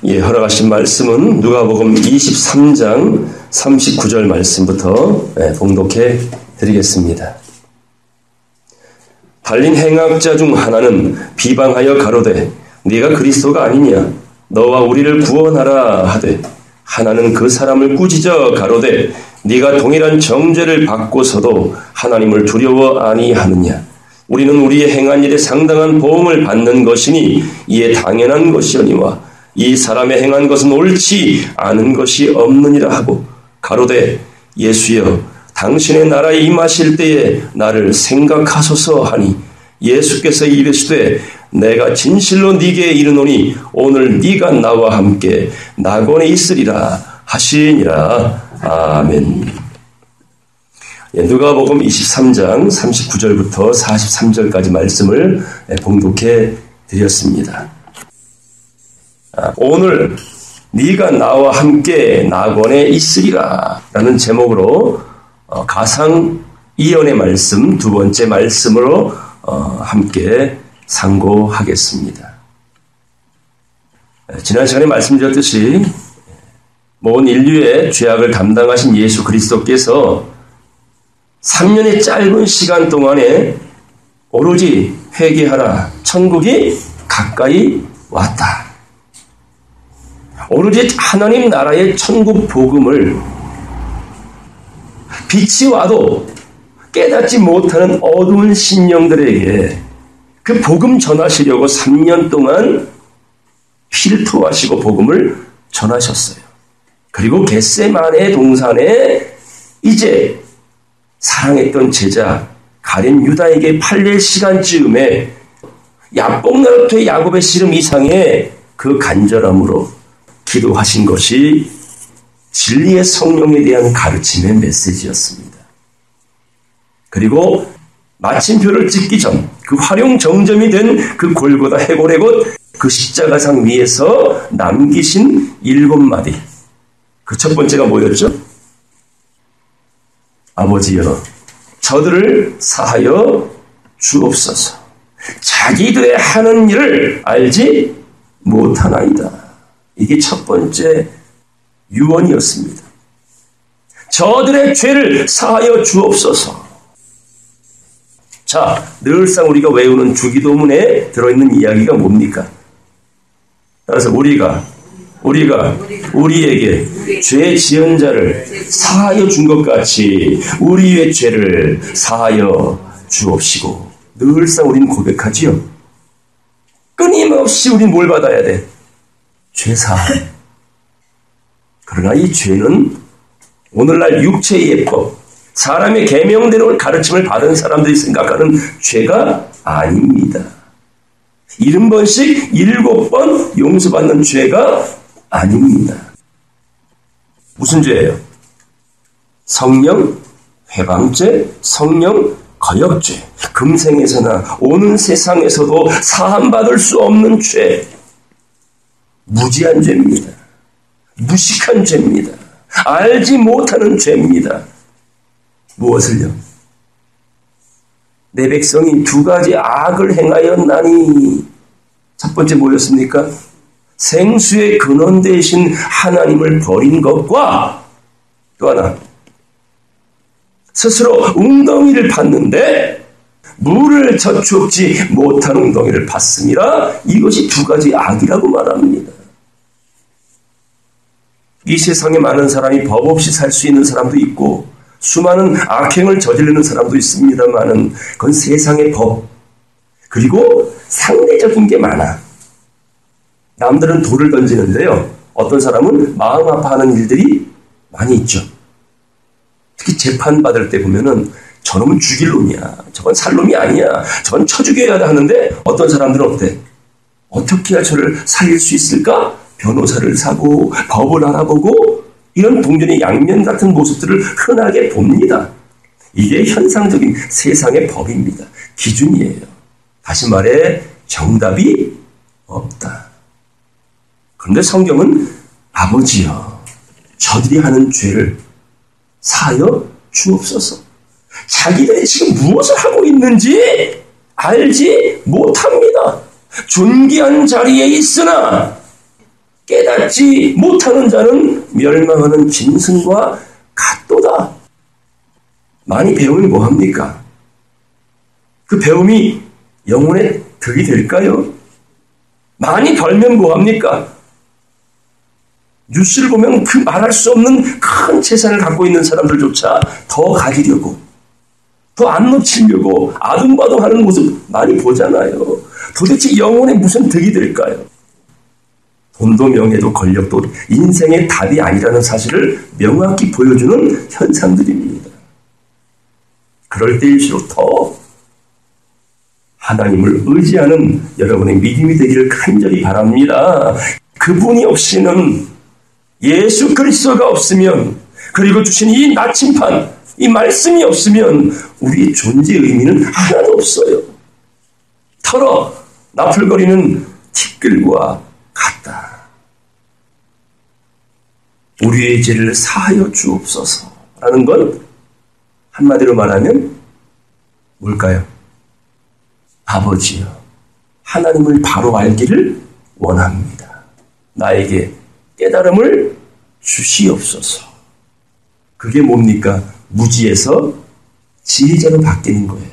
허락하신 말씀은 누가복음 23장 39절 말씀부터 봉독해 드리겠습니다. 달린 행악자 중 하나는 비방하여 가로되 네가 그리스도가 아니냐 너와 우리를 구원하라 하되 하나는 그 사람을 꾸짖어 가로되 네가 동일한 정죄를 받고서도 하나님을 두려워 아니하느냐 우리는 우리의 행한 일에 상당한 보응을 받는 것이니 이에 당연한 것이오니와 이 사람의 행한 것은 옳지 않은 것이 없느니라 하고 가로되 예수여 당신의 나라에 임하실 때에 나를 생각하소서 하니 예수께서 이르시되 내가 진실로 네게 이르노니 오늘 네가 나와 함께 낙원에 있으리라 하시니라. 아멘. 누가복음 23장 39절부터 43절까지 말씀을 봉독해 드렸습니다. 오늘 네가 나와 함께 낙원에 있으리라 라는 제목으로 가상 이언의 말씀 두 번째 말씀으로 함께 상고하겠습니다. 지난 시간에 말씀드렸듯이 온 인류의 죄악을 담당하신 예수 그리스도께서 3년의 짧은 시간 동안에 오로지 회개하라 천국이 가까이 왔다. 오로지 하나님 나라의 천국 복음을 빛이 와도 깨닫지 못하는 어두운 심령들에게 그 복음 전하시려고 3년 동안 피를 토하시고 복음을 전하셨어요. 그리고 겟세마네 동산에 이제 사랑했던 제자 가룟 유다에게 팔릴 시간쯤에 야뽕나루토의 야곱의 씨름 이상의 그 간절함으로 기도하신 것이 진리의 성령에 대한 가르침의 메시지였습니다. 그리고 마침표를 찍기 전 그 활용 정점이 된 그 골고다 해골의 곳 그 십자가상 위에서 남기신 7마디 그 첫 번째가 뭐였죠? 아버지여 저들을 사하여 주옵소서 자기들의 하는 일을 알지 못하나이다. 이게 첫 번째 유언이었습니다. 저들의 죄를 사하여 주옵소서. 자, 늘상 우리가 외우는 주기도문에 들어있는 이야기가 뭡니까? 따라서 우리가 우리에게 죄 지은 자를 사하여 준 것 같이 우리의 죄를 사하여 주옵시고. 늘상 우리는 고백하지요. 끊임없이 우리는 뭘 받아야 돼? 죄사함. 그러나 이 죄는 오늘날 육체의 예법, 사람의 계명대로 가르침을 받은 사람들이 생각하는 죄가 아닙니다. 70번씩 7번 용서받는 죄가 아닙니다. 무슨 죄예요? 성령 회방죄, 성령 거역죄, 금생에서나 오는 세상에서도 사함받을 수 없는 죄, 무지한 죄입니다. 무식한 죄입니다. 알지 못하는 죄입니다. 무엇을요? 내 백성이 2가지 악을 행하였나니. 첫 번째 뭐였습니까? 생수의 근원 되신 하나님을 버린 것과 또 하나 스스로 웅덩이를 팠는데 물을 저축지 못한 웅덩이를 팠음이라. 이것이 2가지 악이라고 말합니다. 이 세상에 많은 사람이 법 없이 살 수 있는 사람도 있고 수많은 악행을 저지르는 사람도 있습니다만은 그건 세상의 법. 그리고 상대적인 게 많아. 남들은 돌을 던지는데요. 어떤 사람은 마음 아파하는 일들이 많이 있죠. 특히 재판받을 때 보면은 저놈은 죽일 놈이야. 저건 살 놈이 아니야. 저건 쳐 죽여야 하는데 어떤 사람들은 어때? 어떻게 해야 저를 살릴 수 있을까? 변호사를 사고 법을 알아보고 이런 동전의 양면 같은 모습들을 흔하게 봅니다. 이게 현상적인 세상의 법입니다. 기준이에요. 다시 말해 정답이 없다. 그런데 성경은 아버지여 저들이 하는 죄를 사하여 주옵소서. 자기들이 지금 무엇을 하고 있는지 알지 못합니다. 존귀한 자리에 있으나 깨닫지 못하는 자는 멸망하는 짐승과 같도다. 많이 배우면 뭐합니까? 그 배움이 영혼에 득이 될까요? 많이 벌면 뭐합니까? 뉴스를 보면 그 말할 수 없는 큰 재산을 갖고 있는 사람들조차 더 가지려고, 더 안 놓치려고 아둥바둥하는 모습 많이 보잖아요. 도대체 영혼에 무슨 득이 될까요? 돈도 명예도 권력도 인생의 답이 아니라는 사실을 명확히 보여주는 현상들입니다. 그럴 때일수록 더 하나님을 의지하는 여러분의 믿음이 되기를 간절히 바랍니다. 그분이 없이는, 예수 그리스도가 없으면, 그리고 주신 이 나침판, 이 말씀이 없으면 우리의 존재 의미는 하나도 없어요. 털어 나풀거리는 티끌과 같다. 우리의 죄를 사하여 주옵소서라는 건 한마디로 말하면 뭘까요? 아버지여, 하나님을 바로 알기를 원합니다. 나에게 깨달음을 주시옵소서. 그게 뭡니까? 무지에서 지혜자로 바뀌는 거예요.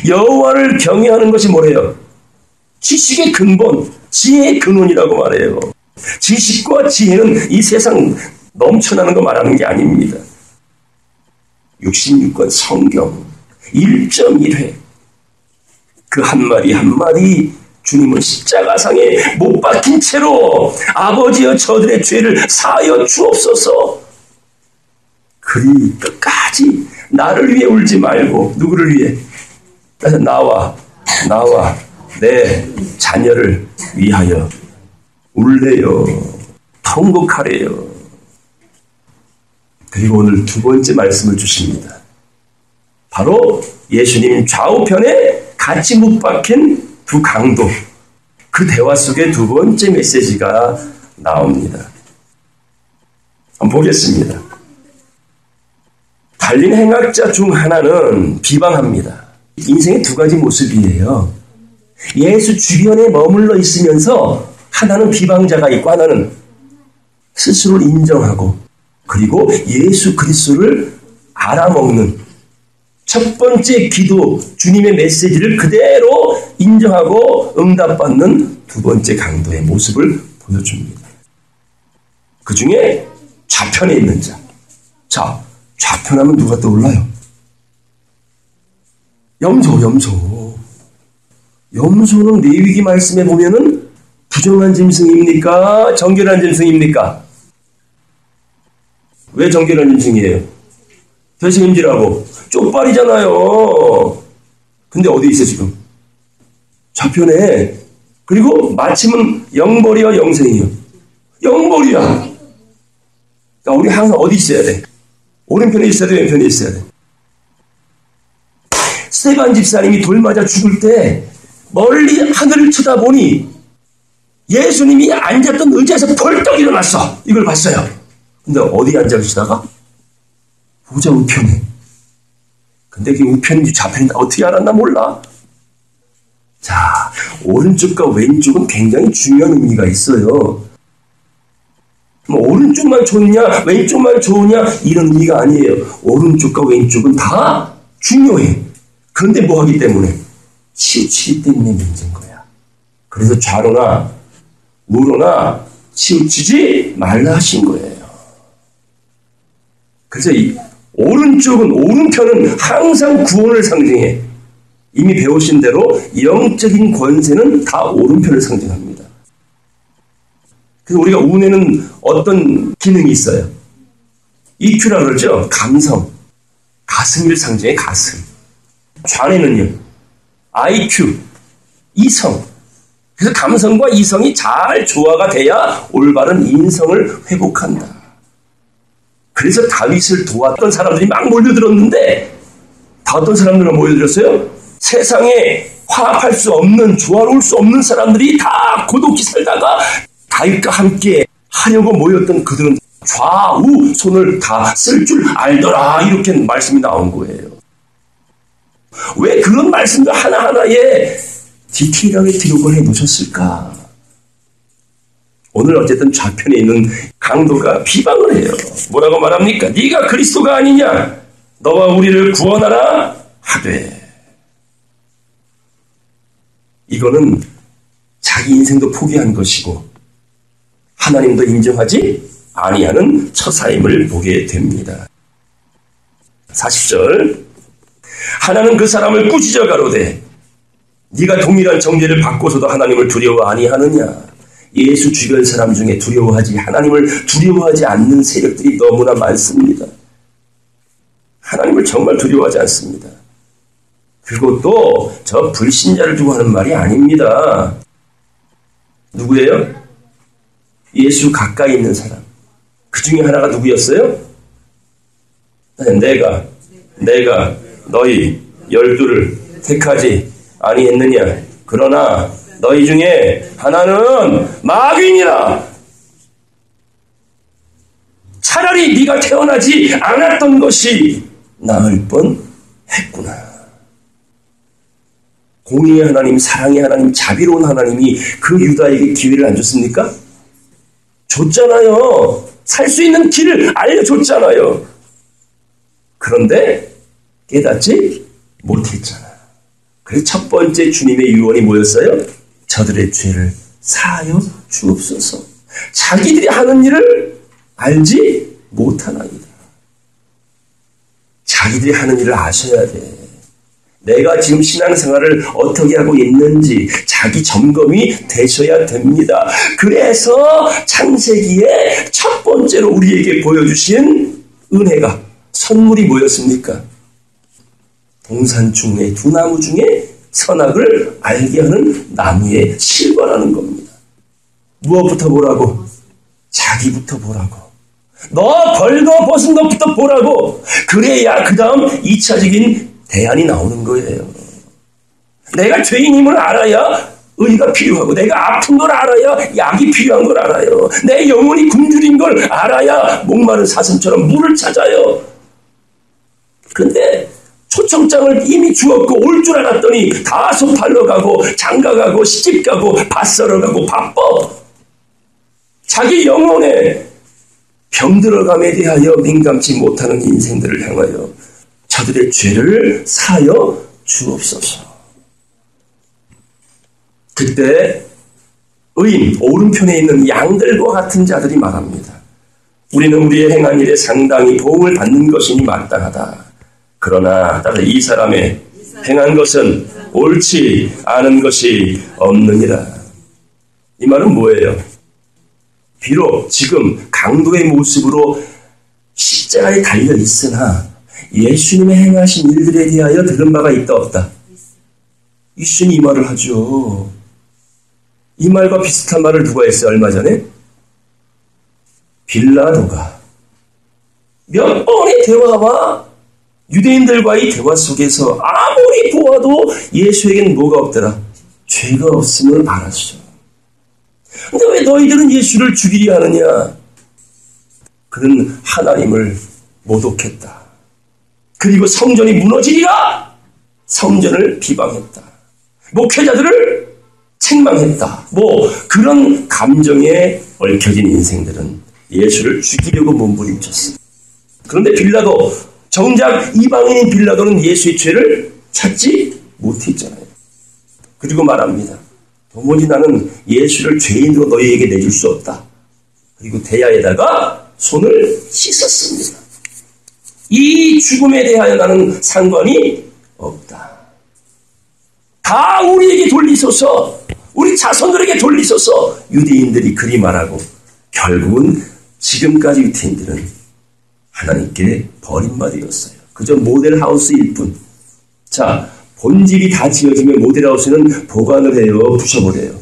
여호와를 경외하는 것이 뭐래요? 지식의 근본, 지혜의 근원이라고 말해요. 지식과 지혜는 이 세상 넘쳐나는 거 말하는 게 아닙니다. 66권 성경 1.1회 그 한마디 한마디 주님은 십자가상에 못 박힌 채로 아버지여 저들의 죄를 사하여 주옵소서. 그리 끝까지 나를 위해 울지 말고 누구를 위해? 나와 내 자녀를 위하여 울래요. 통곡하래요. 그리고 오늘 두 번째 말씀을 주십니다. 바로 예수님 좌우편에 같이 못 박힌 두 강도, 그 대화 속에 두 번째 메시지가 나옵니다. 한번 보겠습니다. 달린 행악자 중 하나는 비방합니다. 인생의 두 가지 모습이에요. 예수 주변에 머물러 있으면서 하나는 비방자가 있고 하나는 스스로를 인정하고 그리고 예수 그리스도를 알아먹는 첫 번째 기도, 주님의 메시지를 그대로 인정하고 응답받는 두 번째 강도의 모습을 보여줍니다. 그 중에 좌편에 있는 자. 자, 좌편하면 누가 떠올라요? 염소. 염소는 레위기 말씀에 보면은 부정한 짐승입니까? 정결한 짐승입니까? 왜 정결한 짐승이에요? 되새김질하고 쪽발이잖아요. 근데 어디 있어 지금? 좌편에. 그리고 마침은 영벌이와 영생이요. 영벌이야. 그러니까 우리 항상 어디 있어야 돼? 오른편에 있어야 돼? 왼편에 있어야 돼? 스데반 집사님이 돌 맞아 죽을 때 멀리 하늘을 쳐다보니 예수님이 앉았던 의자에서 벌떡 일어났어. 이걸 봤어요. 근데 어디 앉아 계시다가? 보자 우편에. 근데 그게 우편인지 좌편인지 어떻게 알았나 몰라. 자, 오른쪽과 왼쪽은 굉장히 중요한 의미가 있어요. 뭐 오른쪽만 좋냐 왼쪽만 좋으냐 이런 의미가 아니에요. 오른쪽과 왼쪽은 다 중요해. 그런데 뭐 하기 때문에? 치우치기 때문에 문제인 거야. 그래서 좌로나 우로나 치우치지 말라 하신 거예요. 그래서 이 오른편은 항상 구원을 상징해. 이미 배우신 대로 영적인 권세는 다 오른편을 상징합니다. 그래서 우리가 운에는 어떤 기능이 있어요? EQ라 그러죠. 감성. 가슴을 상징해 가슴. 좌뇌는요. IQ. 이성. 그래서 감성과 이성이 잘 조화가 돼야 올바른 인성을 회복한다. 그래서 다윗을 도왔던 사람들이 막 몰려들었는데 다 어떤 사람들만 몰려들었어요? 세상에 화합할 수 없는, 조화로울 수 없는 사람들이 다 고독히 살다가 다윗과 함께 하려고 모였던 그들은 좌우 손을 다 쓸 줄 알더라. 이렇게 말씀이 나온 거예요. 왜 그런 말씀들 하나하나에 디테일하게 기록을 해 놓으셨을까? 오늘 어쨌든 좌편에 있는 강도가 비방을 해요. 뭐라고 말합니까? 네가 그리스도가 아니냐? 너와 우리를 구원하라 하되. 이거는 자기 인생도 포기한 것이고 하나님도 인정하지 아니하는 처사임을 보게 됩니다. 40절 하나는 그 사람을 꾸짖어 가로되 네가 동일한 정죄를 받고서도 하나님을 두려워 아니하느냐. 예수 주변 사람 중에 하나님을 두려워하지 않는 세력들이 너무나 많습니다. 하나님을 정말 두려워하지 않습니다. 그리고 또 저 불신자를 두고 하는 말이 아닙니다. 누구예요? 예수 가까이 있는 사람. 그 중에 하나가 누구였어요? 내가 너희 12를 택하지 아니했느냐. 그러나 너희 중에 하나는 마귀니라. 차라리 네가 태어나지 않았던 것이 나을 뻔했구나. 공의의 하나님, 사랑의 하나님, 자비로운 하나님이 그 유다에게 기회를 안 줬습니까? 줬잖아요. 살 수 있는 길을 알려줬잖아요. 그런데 깨닫지 못했잖아. 그래서 첫 번째 주님의 유언이 뭐였어요? 저들의 죄를 사하여 주옵소서. 자기들이 하는 일을 알지 못하나이다. 자기들이 하는 일을 아셔야 돼. 내가 지금 신앙생활을 어떻게 하고 있는지 자기 점검이 되셔야 됩니다. 그래서 창세기에 첫 번째로 우리에게 보여주신 은혜가, 선물이 뭐였습니까? 동산 중에 두 나무 중에 선악을 알게 하는 나무의 실과라는 겁니다. 무엇부터 보라고? 자기부터 보라고. 너 벌거벗은 것부터 보라고. 그래야 그 다음 2차적인 대안이 나오는 거예요. 내가 죄인임을 알아야 의가 필요하고, 내가 아픈 걸 알아야 약이 필요한 걸 알아요. 내 영혼이 굶주린 걸 알아야 목마른 사슴처럼 물을 찾아요. 그런데 초청장을 이미 주었고 올 줄 알았더니 다소 팔러 가고 장가 가고 시집 가고 밭 썰어 가고 바빠. 자기 영혼에 병들어감에 대하여 민감치 못하는 인생들을 향하여 저들의 죄를 사하여 주옵소서. 그때 의인 오른편에 있는 양들과 같은 자들이 말합니다. 우리는 우리의 행한 일에 상당히 보응을 받는 것이니 마땅하다. 그러나 따라 이 사람의 행한 것은 옳지 않은 것이 없느니라. 이 말은 뭐예요? 비록 지금 강도의 모습으로 십자가에 달려 있으나 예수님의 행하신 일들에 대하여 들은 바가 있다 없다? 예수님이 이 말을 하죠. 이 말과 비슷한 말을 누가 했어요? 얼마 전에? 빌라도가 몇 번의 대화와 유대인들과의 대화 속에서 아무리 보아도 예수에게는 뭐가 없더라? 죄가 없음을 알았어. 근데 왜 너희들은 예수를 죽이려 하느냐? 그는 하나님을 모독했다. 그리고 성전이 무너지리라 성전을 비방했다. 목회자들을 책망했다. 그런 감정에 얽혀진 인생들은 예수를 죽이려고 몸부림쳤습니다. 그런데 빌라도, 정작 이방인인 빌라도는 예수의 죄를 찾지 못했잖아요. 그리고 말합니다. 도무지 나는 예수를 죄인으로 너희에게 내줄 수 없다. 그리고 대야에다가 손을 씻었습니다. 이 죽음에 대하여 나는 상관이 없다. 다 우리에게 돌리소서, 우리 자손들에게 돌리소서. 유대인들이 그리 말하고 결국은 지금까지 유대인들은 하나님께 버림받았어요. 그저 모델하우스일 뿐. 자, 본집이 다 지어지면 모델하우스는 보관을 해요, 부셔버려요.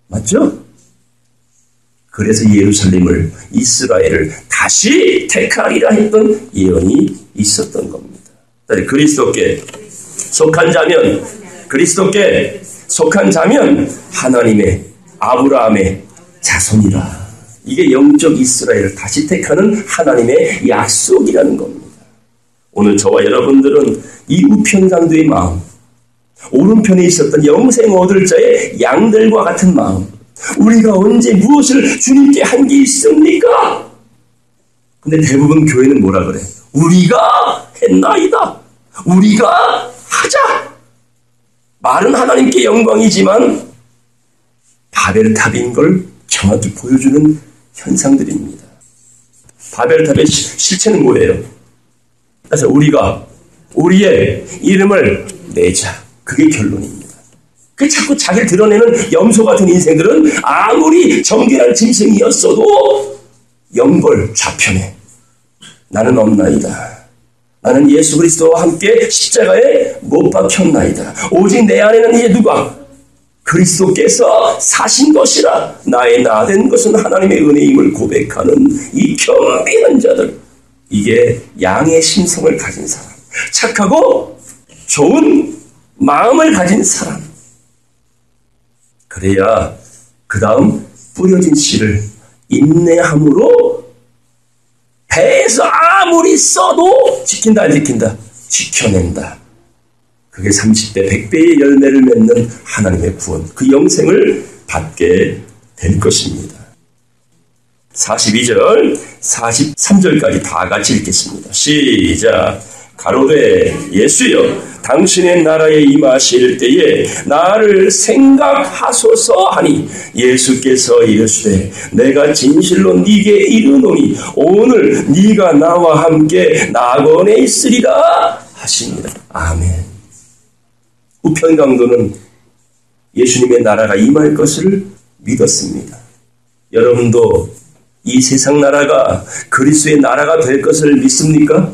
맞죠? 그래서 예루살렘을, 이스라엘을 다시 택하리라 했던 예언이 있었던 겁니다. 그리스도께 속한 자면, 그리스도께 속한 자면 하나님의, 아브라함의 자손이라. 이게 영적 이스라엘을 다시 택하는 하나님의 약속이라는 겁니다. 오늘 저와 여러분들은 이 우편강도의 마음, 오른편에 있었던 영생 얻을 자의 양들과 같은 마음, 우리가 언제 무엇을 주님께 한 게 있습니까? 근데 대부분 교회는 뭐라 그래? 우리가 했나이다. 우리가 하자. 말은 하나님께 영광이지만 바벨탑인 걸 정확히 보여주는 현상들입니다. 바벨탑의 실체는 뭐예요? 그래서 우리가 우리의 이름을 내자. 그게 결론입니다. 그 자꾸 자기를 드러내는 염소 같은 인생들은 아무리 정결한 짐승이었어도 영벌 좌편에 나는 없나이다. 나는 예수 그리스도와 함께 십자가에 못 박혔나이다. 오직 내 안에는 이제 누가? 그리스도께서 사신 것이라. 나의 나된 것은 하나님의 은혜임을 고백하는 이 겸비한 자들. 이게 양의 심성을 가진 사람. 착하고 좋은 마음을 가진 사람. 그래야 그 다음 뿌려진 씨를 인내함으로 배에서 아무리 써도 지킨다 안 지킨다? 지켜낸다. 그게 30배 100배의 열매를 맺는 하나님의 구원, 그 영생을 받게 될 것입니다. 42절 43절까지 다 같이 읽겠습니다. 시작. 가로되 예수여 당신의 나라에 임하실 때에 나를 생각하소서 하니 예수께서 이르시되 내가 진실로 네게 이르노니 오늘 네가 나와 함께 낙원에 있으리라 하십니다. 아멘. 우편 강도는 예수님의 나라가 임할 것을 믿었습니다. 여러분도 이 세상 나라가 그리스도의 나라가 될 것을 믿습니까?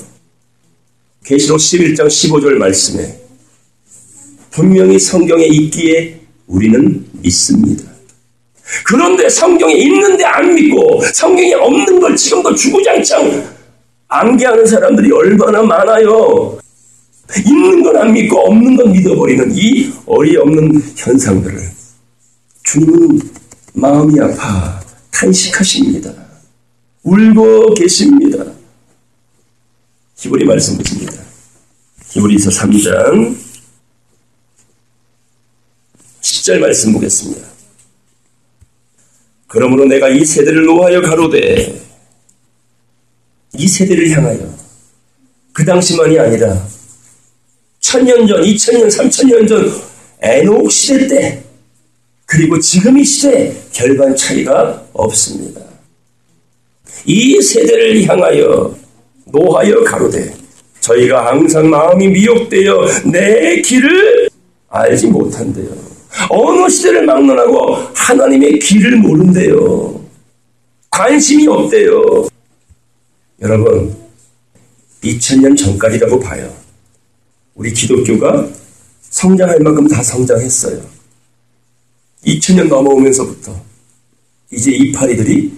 계시록 11장 15절 말씀에 분명히 성경에 있기에 우리는 믿습니다. 그런데 성경에 있는데 안 믿고 성경에 없는 걸 지금도 주구장창 암기하는 사람들이 얼마나 많아요. 있는 건 안 믿고 없는 건 믿어버리는 이 어리없는 현상들을 주님은 마음이 아파 탄식하십니다. 울고 계십니다. 히브리 말씀 보십니다. 히브리서 3장 10절 말씀 보겠습니다. 그러므로 내가 이 세대를 노하여 가로되, 이 세대를 향하여, 그 당시만이 아니라 1000년 전, 2000년, 3000년 전 에녹 시대 때 그리고 지금 이 시대에 별반 차이가 없습니다. 이 세대를 향하여 노하여 가로되 저희가 항상 마음이 미혹되어 내 길을 알지 못한대요. 어느 시대를 막론하고 하나님의 길을 모른대요. 관심이 없대요. 여러분 2000년 전까지라고 봐요. 우리 기독교가 성장할 만큼 다 성장했어요. 2000년 넘어오면서부터 이제 이파리들이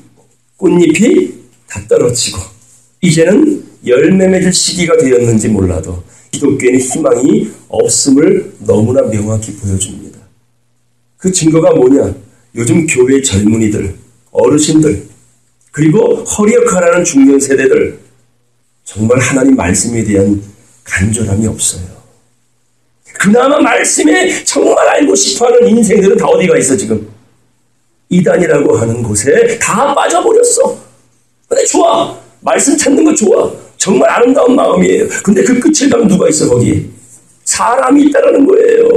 꽃잎이 다 떨어지고 이제는 열매 맺을 시기가 되었는지 몰라도 기독교에는 희망이 없음을 너무나 명확히 보여줍니다. 그 증거가 뭐냐? 요즘 교회 젊은이들, 어르신들, 그리고 허리역하라는 중년 세대들 정말 하나님 말씀에 대한 간절함이 없어요. 그나마 말씀에 정말 알고 싶어하는 인생들은 다 어디가 있어 지금? 이단이라고 하는 곳에 다 빠져버렸어. 근데 좋아. 말씀 찾는 거 좋아. 정말 아름다운 마음이에요. 근데 그 끝을 가면 누가 있어 거기에? 사람이 있다라는 거예요.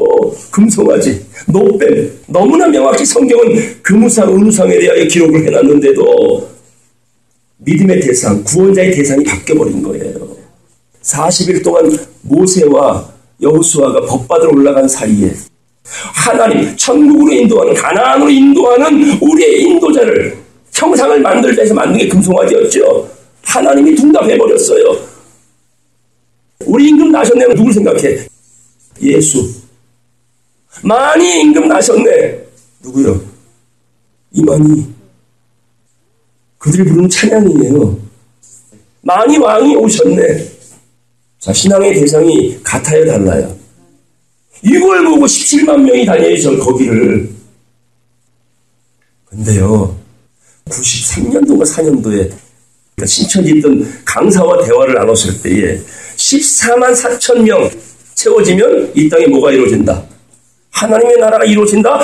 금송아지, 노뱀. 너무나 명확히 성경은 금우상, 은우상에 대하여 기록을 해놨는데도 믿음의 대상, 구원자의 대상이 바뀌어버린 거예요. 40일 동안 모세와 여호수아가 법받으러 올라간 사이에 하나님 천국으로 인도하는, 가나안으로 인도하는 우리의 인도자를 형상을 만들자 해서 만든 게 금송아지였죠. 하나님이 둔갑해버렸어요. 우리 임금 나셨네. 누굴 생각해? 예수. 많이 임금 나셨네. 누구요? 이만희. 그들이 부르는 찬양이에요. 많이 왕이 오셨네. 자, 신앙의 대상이 같아요, 달라요? 이걸 보고 17만 명이 다녀야죠, 거기를. 근데요, 93년도가 4년도에 신천지에 있던 강사와 대화를 나눴을 때에 14만 4천 명 채워지면 이 땅에 뭐가 이루어진다? 하나님의 나라가 이루어진다?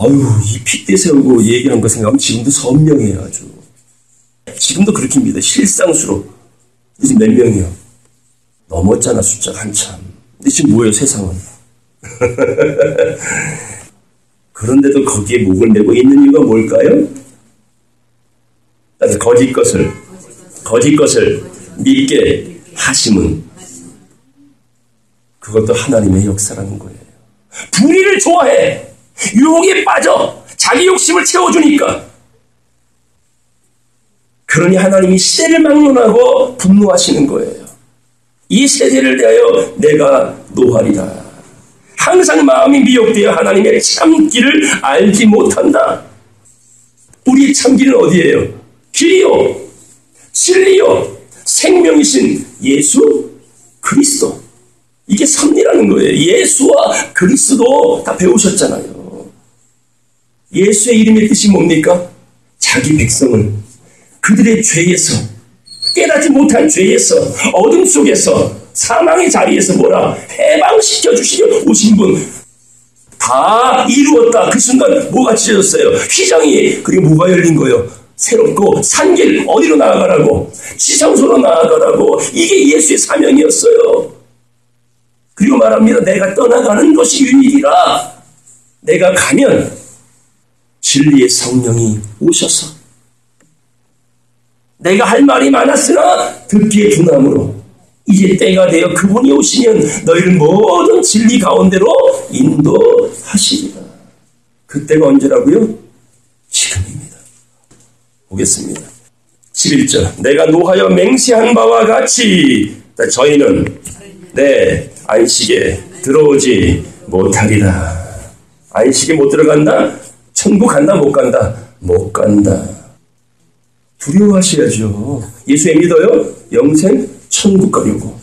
이 핏대 세우고 얘기한 거 생각하면 지금도 선명해요, 아주. 지금도 그렇게 입니다. 실상수로. 지금 몇 명이요? 넘었잖아, 숫자가 한참. 근데 지금 뭐예요, 세상은? 그런데도 거기에 목을 메고 있는 이유가 뭘까요? 거짓 것을 믿게 하심은 그것도 하나님의 역사라는 거예요. 불의를 좋아해. 유혹에 빠져. 자기 욕심을 채워주니까. 그러니 하나님이 시대를 막론하고 분노하시는 거예요. 이 세대를 대하여 내가 노하리라. 항상 마음이 미혹되어 하나님의 참기를 알지 못한다. 우리의 참기는 어디예요? 길이요, 진리요, 생명이신 예수 그리스도. 이게 섭리라는 거예요. 예수와 그리스도 다 배우셨잖아요. 예수의 이름의 뜻이 뭡니까? 자기 백성을 그들의 죄에서, 깨닫지 못한 죄에서, 어둠 속에서, 사망의 자리에서 해방시켜 주시려 오신 분. 다 이루었다. 그 순간 뭐가 찢어졌어요? 휘장이. 그리고 뭐가 열린 거예요? 새롭고 산길 어디로 나아가라고? 지성소로 나아가라고. 이게 예수의 사명이었어요. 그리고 말합니다. 내가 떠나가는 것이 유일이라. 내가 가면 진리의 성령이 오셔서 내가 할 말이 많았으나 듣기에 둔함으로 이제 때가 되어 그분이 오시면 너희를 모든 진리 가운데로 인도하시리라. 그때가 언제라고요? 지금입니다. 보겠습니다. 11절. 내가 노하여 맹세한 바와 같이 저희는 내 안식에 들어오지 못하리라. 안식에 못 들어간다? 천국 간다? 못 간다? 못 간다. 두려워하셔야죠. 예수에 믿어요? 영생 천국 가려고.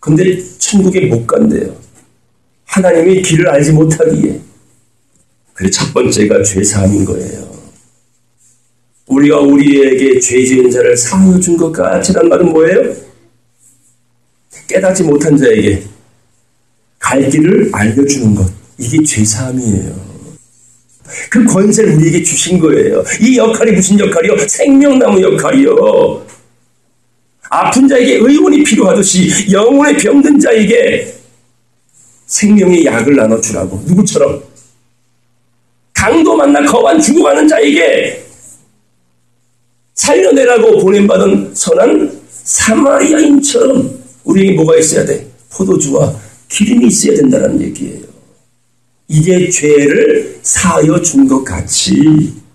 근데 천국에 못 간대요. 하나님이 길을 알지 못하기에. 그래 첫 번째가 죄사함인 거예요. 우리가 우리에게 죄 지은 자를 사하여 준 것 같이란 말은 뭐예요? 깨닫지 못한 자에게 갈 길을 알려주는 것. 이게 죄사함이에요. 그 권세를 우리에게 주신 거예요. 이 역할이 무슨 역할이요? 생명나무 역할이요. 아픈 자에게 의원이 필요하듯이 영혼의 병든 자에게 생명의 약을 나눠주라고. 누구처럼? 강도 만나 거반 죽어가는 자에게 살려내라고 보냄받은 선한 사마리아인처럼 우리에게 뭐가 있어야 돼? 포도주와 기름이 있어야 된다는 얘기예요. 이게 죄를 사하여 준 것 같이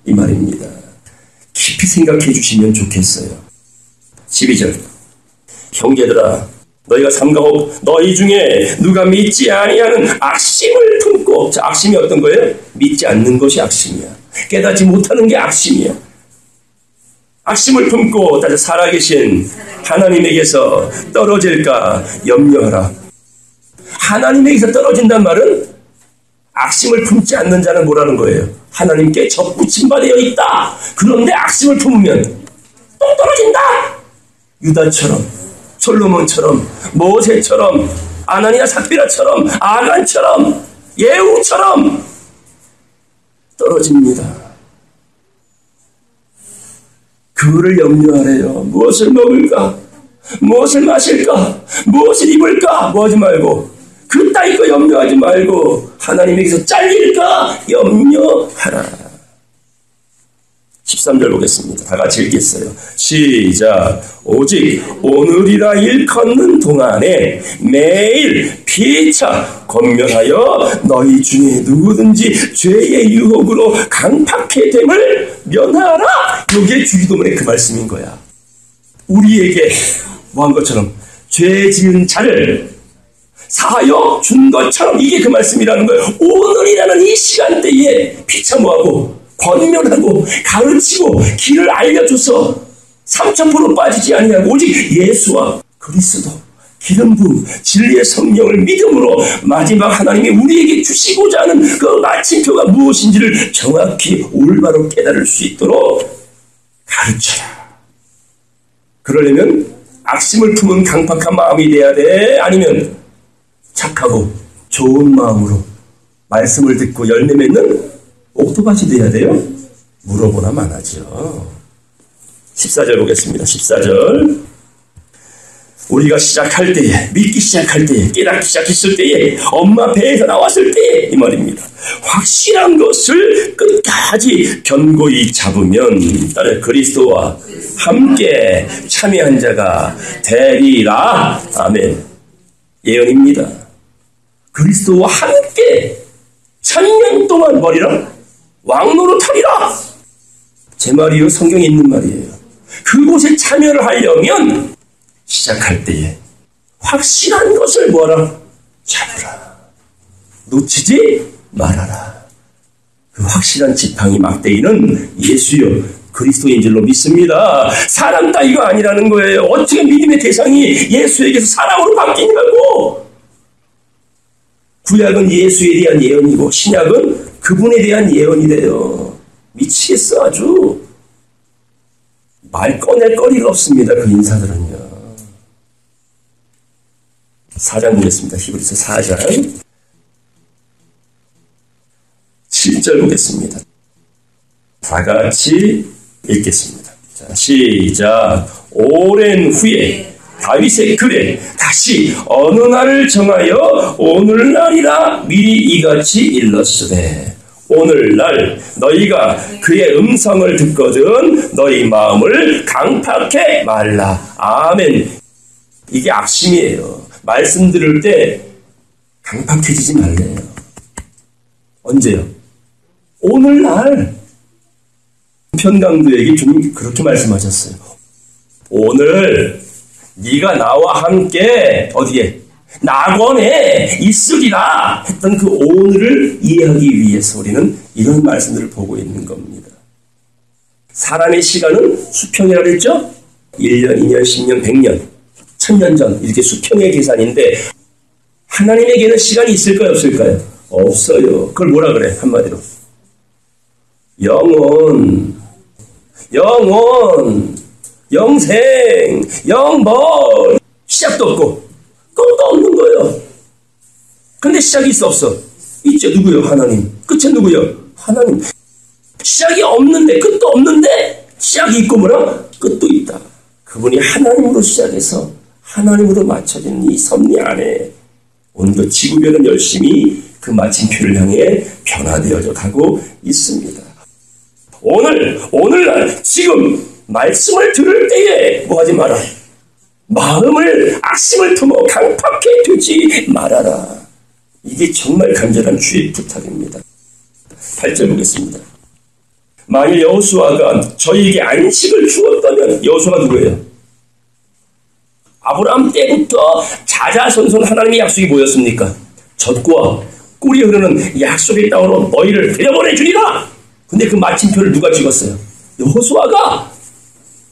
이 말입니다. 깊이 생각해 주시면 좋겠어요. 12절. 형제들아 너희가 삼가고 너희 중에 누가 믿지 아니하는 악심을 품고. 자, 악심이 어떤 거예요? 믿지 않는 것이 악심이야. 깨닫지 못하는 게 악심이야. 악심을 품고 살아계신 하나님에게서 떨어질까 염려하라. 하나님에게서 떨어진단 말은 악심을 품지 않는 자는 뭐라는 거예요? 하나님께 접붙임 바 되어 있다. 그런데 악심을 품으면 또 떨어진다. 유다처럼, 솔로몬처럼, 모세처럼, 아나니아 삽비라처럼, 아간처럼, 예후처럼 떨어집니다. 그거를 염려하래요. 무엇을 먹을까? 무엇을 마실까? 무엇을 입을까? 뭐 하지 말고 그따위 거 염려하지 말고 하나님에게서 잘릴까 염려하라. 13절 보겠습니다. 다 같이 읽겠어요. 시작. 오직 오늘이라 일컫는 동안에 매일 피차 권면하여 너희 중에 누구든지 죄의 유혹으로 강팍해 됨을 면하라. 이게 주기도문의 그 말씀인 거야. 우리에게 뭐 한 것처럼 죄 지은 자를 사하여 준 것처럼 이게 그 말씀이라는 거예요. 오늘이라는 이 시간대에 피차 뭐하고 권면하고 가르치고 길을 알려줘서 삼천포로 빠지지 아니하고 오직 예수와 그리스도 기름 부음 진리의 성령을 믿음으로 마지막 하나님이 우리에게 주시고자 하는 그 마침표가 무엇인지를 정확히 올바로 깨달을 수 있도록 가르쳐라. 그러려면 악심을 품은 강팍한 마음이 돼야 돼? 아니면 착하고 좋은 마음으로 말씀을 듣고 열매 맺는 옥토바지 돼야 돼요? 물어보나 마나죠. 14절 보겠습니다. 14절. 우리가 시작할 때에, 믿기 시작할 때에, 깨닫기 시작했을 때에, 엄마 배에서 나왔을 때에 이 말입니다. 확실한 것을 끝까지 견고히 잡으면 따라 그리스도와 함께 참여한 자가 되리라. 아멘. 예언입니다. 그리스도와 함께 1000년 동안 뭐리라? 왕노릇하리라. 제 말이요, 성경에 있는 말이에요. 그곳에 참여를 하려면 시작할 때에 확실한 것을 뭐라? 잡으라. 놓치지 말아라. 그 확실한 지팡이 막대기는 예수여 그리스도인 줄로 믿습니다. 사람 따위가 아니라는 거예요. 어떻게 믿음의 대상이 예수에게서 사람으로 바뀌냐고. 구약은 예수에 대한 예언이고 신약은 그분에 대한 예언이래요. 미치겠어 아주. 말 꺼낼 거리가 없습니다. 그 인사들은요. 4장 보겠습니다. 히브리서 4장 7절 보겠습니다. 다 같이 읽겠습니다. 자, 시작. 오랜 후에 다윗의 글에 다시 어느 날을 정하여 오늘날이라 미리 이같이 일렀으되 오늘날 너희가 그의 음성을 듣거든 너희 마음을 강팍해 말라. 아멘. 이게 악심이에요. 말씀 들을 때 강팍해지지 말래요. 언제요? 오늘날. 편강도에게 주님 그렇게 말씀하셨어요. 오늘 네가 나와 함께 어디에? 낙원에 있으리라 했던 그 오늘을 이해하기 위해서 우리는 이런 말씀들을 보고 있는 겁니다. 사람의 시간은 수평이라고 했죠? 1년, 2년, 10년, 100년, 1000년 전 이렇게 수평의 계산인데 하나님에게는 시간이 있을까요? 없을까요? 없어요. 그걸 뭐라 그래? 한마디로. 영원, 영생, 영벌. 시작도 없고 끝도 없는 거예요. 근데 시작이 있어 없어? 있죠. 누구요? 하나님. 끝은 누구요? 하나님. 시작이 없는데 끝도 없는데 시작이 있고 뭐라? 끝도 있다. 그분이 하나님으로 시작해서 하나님으로 맞춰진 이 섭리 안에 온갖 지구별은 열심히 그 마침표를 향해 변화되어져 가고 있습니다. 오늘날 지금 말씀을 들을 때에 뭐 하지 마라. 마음을 악심을 품어 강팍해 두지 말아라. 이게 정말 간절한 주의 부탁입니다. 8절 보겠습니다. 만일 여호수아가 저희에게 안식을 주었다면 여호수아가 누구예요? 아브라함 때부터 자자손손 하나님의 약속이 뭐였습니까? 젖과 꿀이 흐르는 약속의 땅으로 너희를 데려보내주리라. 근데 그 마침표를 누가 찍었어요? 여호수아가.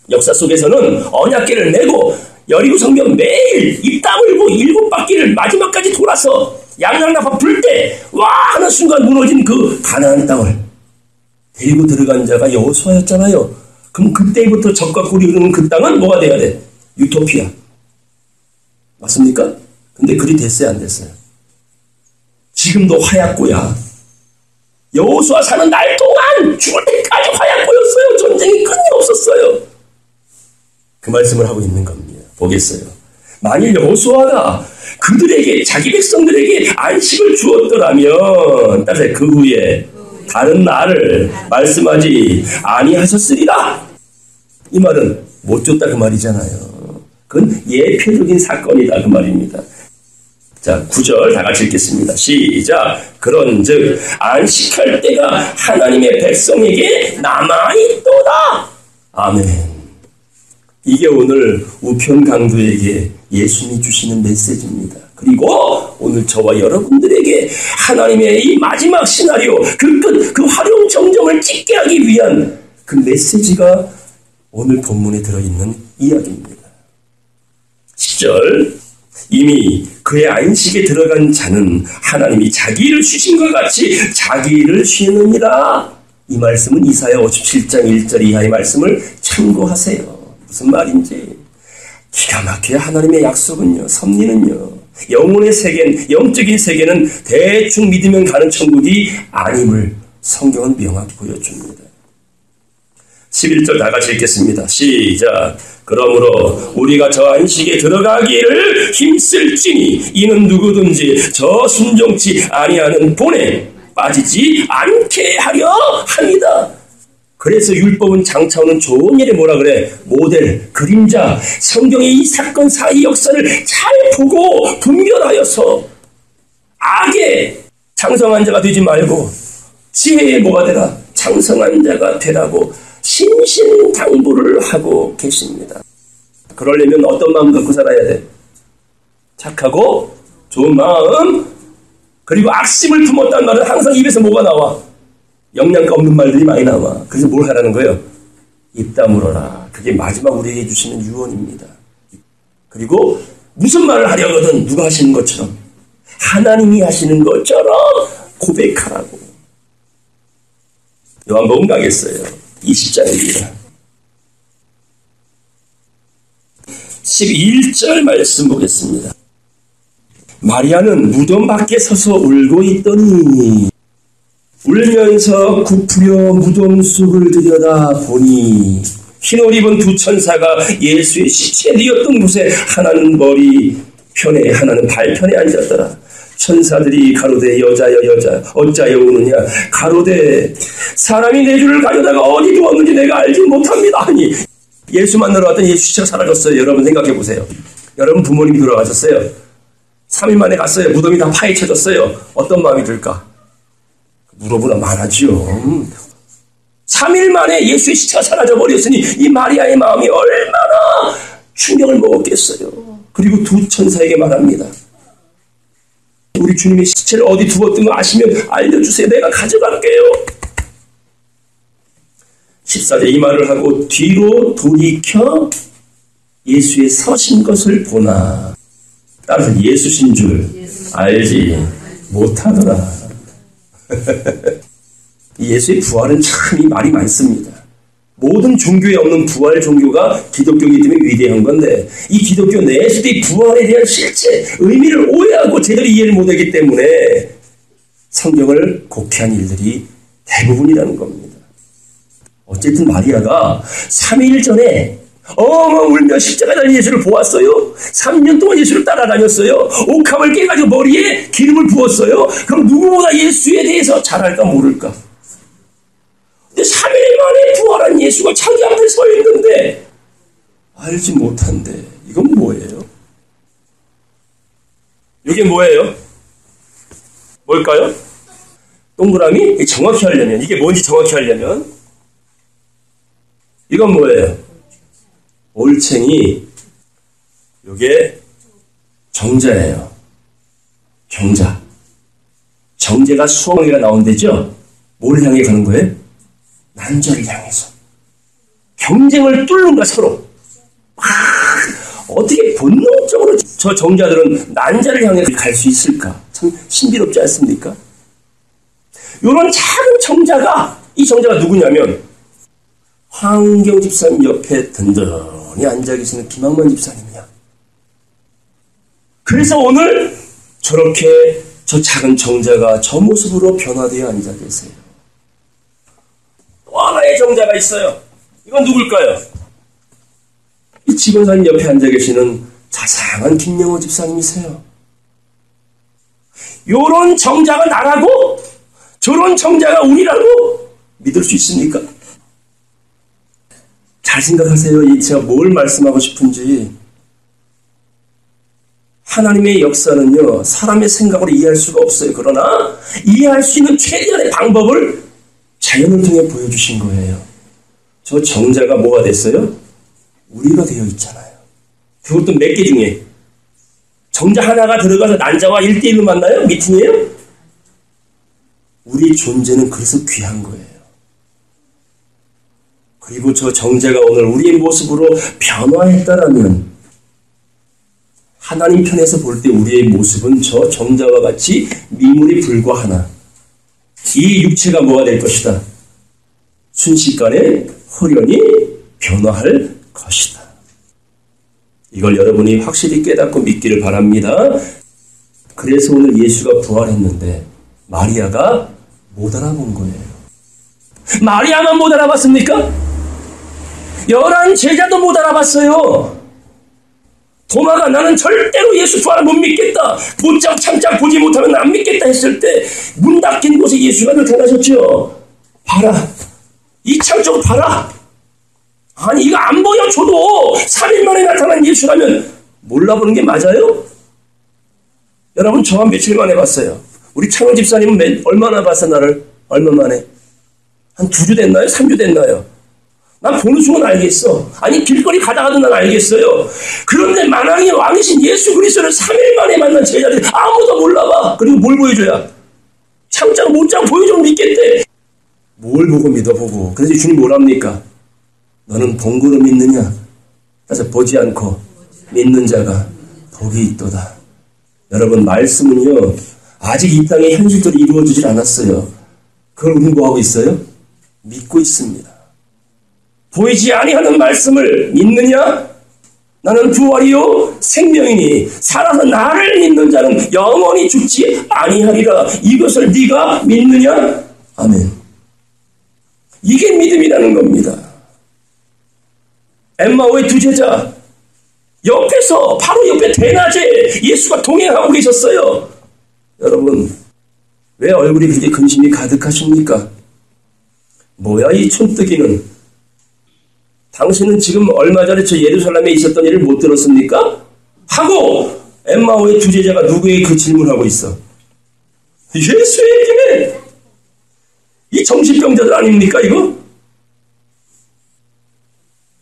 역사 속에서는 언약궤를 메고 여리고 성벽 매일 입 다물고 7바퀴를 마지막까지 돌아서 양양나파 불 때 와 하는 순간 무너진 그 가나안 땅을 데리고 들어간 자가 여호수아였잖아요. 그럼 그때부터 젖과 꿀이 흐르는 그 땅은 뭐가 돼야 돼? 유토피아. 맞습니까? 근데 그리 됐어요? 안 됐어요? 지금도 화약고야. 여호수아 사는 날 동안 죽을 때까지 화약고였어요. 전쟁이 끝이 없었어요. 그 말씀을 하고 있는 겁니다. 보겠어요. 만일 여호수아가 그들에게 자기 백성들에게 안식을 주었더라면 따라서 그 후에 다른 날을 말씀하지 아니하셨으리라. 이 말은 못 줬다 그 말이잖아요. 그건 예표적인 사건이다 그 말입니다. 자, 9절 다 같이 읽겠습니다. 시작. 그런즉 안식할 때가 하나님의 백성에게 남아있도다. 아멘. 이게 오늘 우편 강도에게 예수님이 주시는 메시지입니다. 그리고 오늘 저와 여러분들에게 하나님의 이 마지막 시나리오, 그 끝, 그 화룡 정점을 찍게 하기 위한 그 메시지가 오늘 본문에 들어있는 이야기입니다. 10절. 이미 그의 안식에 들어간 자는 하나님이 자기 일을 쉬신 것 같이 자기 일을 쉬느니라. 이 말씀은 이사야 57장 1절 이하의 말씀을 참고하세요. 무슨 말인지. 기가 막혀야 하나님의 약속은요, 섭리는요, 영혼의 세계는, 영적인 세계는 대충 믿으면 가는 천국이 아님을 성경은 명확히 보여줍니다. 11절 다 같이 읽겠습니다. 시작. 그러므로 우리가 저 안식에 들어가기를 힘쓸지니 이는 누구든지 저 순종치 아니하는 본에 빠지지 않게 하려 합니다. 그래서 율법은 장차오는 좋은 일에 뭐라 그래? 모델, 그림자, 성경의 이 사건 사이 역사를 잘 보고 분별하여서 악에 장성한 자가 되지 말고 지혜에 뭐가 되라? 장성한 자가 되라고 신신당부를 하고 계십니다. 그러려면 어떤 마음 갖고 살아야 돼? 착하고 좋은 마음, 그리고 악심을 품었다는 말은 항상 입에서 뭐가 나와? 영양가 없는 말들이 많이 나와. 그래서 뭘 하라는 거예요? 입 다물어라. 그게 마지막 우리에게 주시는 유언입니다. 그리고 무슨 말을 하려거든 누가 하시는 것처럼, 하나님이 하시는 것처럼 고백하라고. 요한복음 가겠어요. 20장입니다. 11절 말씀 보겠습니다. 마리아는 무덤 밖에 서서 울고 있더니 울면서 굽으려 무덤 속을 들여다보니 흰옷 입은 두 천사가 예수의 시체 되었던 곳에 하나는 머리 편에 하나는 발편에 앉았더라. 천사들이 가로되 여자여 여자 어찌하여 우느냐. 가로되 사람이 내 주를 가져다가 어디 두었는지 내가 알지 못합니다 하니, 예수 만나러 왔더니 예수 시체가 사라졌어요. 여러분 생각해 보세요. 여러분 부모님이 돌아가셨어요. 3일 만에 갔어요. 무덤이 다 파헤쳐졌어요. 어떤 마음이 들까? 물어보다 많았죠. 3일 만에 예수의 시체가 사라져버렸으니 이 마리아의 마음이 얼마나 충격을 먹었겠어요. 그리고 두 천사에게 말합니다. 우리 주님의 시체를 어디 두었던 거 아시면 알려주세요. 내가 가져갈게요. 14절 이 말을 하고 뒤로 돌이켜 예수의 서신 것을 보나. 따라서 예수신 줄 알지 못하더라. 예수의 부활은 참 이 말이 많습니다. 모든 종교에 없는 부활 종교가 기독교이기 때문에 위대한 건데, 이 기독교 내에서도 이 부활에 대한 실체, 의미를 오해하고 제대로 이해를 못하기 때문에 성경을 곡해한 일들이 대부분이라는 겁니다. 어쨌든 마리아가 3일 전에 울며 십자가 달린 예수를 보았어요. 3년 동안 예수를 따라다녔어요. 옥합을 깨가지고 머리에 기름을 부었어요. 그럼 누구보다 예수에 대해서 잘 알까 모를까? 근데 3일 만에 부활한 예수가 자기 앞에 서 있는데 알지 못한데 이건 뭐예요? 이게 뭐예요? 뭘까요? 동그라미? 정확히 하려면, 이게 뭔지 정확히 하려면 이건 뭐예요? 올챙이. 이게 정자예요. 경자. 정제가 수엉이가 나온대죠? 뭘 향해 가는 거예요? 난자를 향해서. 경쟁을 뚫는가 서로. 어떻게 본능적으로 저 정자들은 난자를 향해 갈 수 있을까? 참 신비롭지 않습니까? 이런 작은 정자가, 이 정자가 누구냐면 황경 집사님 옆에 든든히 앉아 계시는 김학만 집사님이야. 그래서 오늘 저렇게 저 작은 정자가 저 모습으로 변화되어 앉아 계세요. 또 하나의 정자가 있어요. 이건 누굴까요? 이 지건사님 옆에 앉아 계시는 자상한 김영호 집사님이세요. 요런 정자가 나라고? 저런 정자가 우리라고? 믿을 수 있습니까? 잘 생각하세요. 제가 뭘 말씀하고 싶은지. 하나님의 역사는요, 사람의 생각으로 이해할 수가 없어요. 그러나 이해할 수 있는 최대한의 방법을 자연을 통해 보여주신 거예요. 저 정자가 뭐가 됐어요? 우리가 되어 있잖아요. 그것도 몇 개 중에. 정자 하나가 들어가서 난자와 1대1로 만나요? 미팅이에요? 우리 존재는 그래서 귀한 거예요. 그리고 저 정자가 오늘 우리의 모습으로 변화했다라면 하나님 편에서 볼 때 우리의 모습은 저 정자와 같이 미물에 불과하나 이 육체가 뭐가 될 것이다. 순식간에 홀연히 변화할 것이다. 이걸 여러분이 확실히 깨닫고 믿기를 바랍니다. 그래서 오늘 예수가 부활했는데 마리아가 못 알아본 거예요. 마리아만 못 알아봤습니까? 11 제자도 못 알아봤어요. 도마가 나는 절대로 예수 부활을 못 믿겠다. 곧장 참자 보지 못하면 안 믿겠다 했을 때 문 닫힌 곳에 예수가 나타나셨죠. 봐라. 이 창 좀 봐라. 아니 이거 안 보여줘도 3일 만에 나타난 예수라면 몰라보는 게 맞아요? 여러분 저한 며칠 만에 봤어요. 우리 창원 집사님은 얼마나 봤어 나를? 얼마 만에? 한 2주 됐나요? 3주 됐나요? 난 보는 순간 알겠어. 아니 길거리 가다가도 난 알겠어요. 그런데 만왕의 왕이신 예수 그리스도를 3일 만에 만난 제자들이 아무도 몰라봐. 그리고 뭘 보여줘야? 창자로 못장 보여주면 믿겠대. 뭘 보고 믿어보고. 그래서 주님 뭐랍니까? 너는 본 거로 믿느냐? 그래서 보지 않고 믿는 자가 복이 있도다. 여러분 말씀은요 아직 이 땅에 현실적으로 이루어지질 않았어요. 그걸 우리는 뭐하고 있어요? 믿고 있습니다. 보이지 아니하는 말씀을 믿느냐? 나는 부활이요 생명이니 살아서 나를 믿는 자는 영원히 죽지 아니하리라. 이것을 네가 믿느냐? 아멘. 이게 믿음이라는 겁니다. 엠마오의 2 제자 옆에서 바로 옆에 대낮에 예수가 동행하고 계셨어요. 여러분 왜 얼굴이 그렇게 근심이 가득하십니까? 뭐야 이 촌뜨기는. 당신은 지금 얼마 전에 저 예루살렘에 있었던 일을 못 들었습니까? 하고 엠마오의 2 제자가 누구에게 그 질문하고 있어? 예수에게. 이 정신병자들 아닙니까 이거?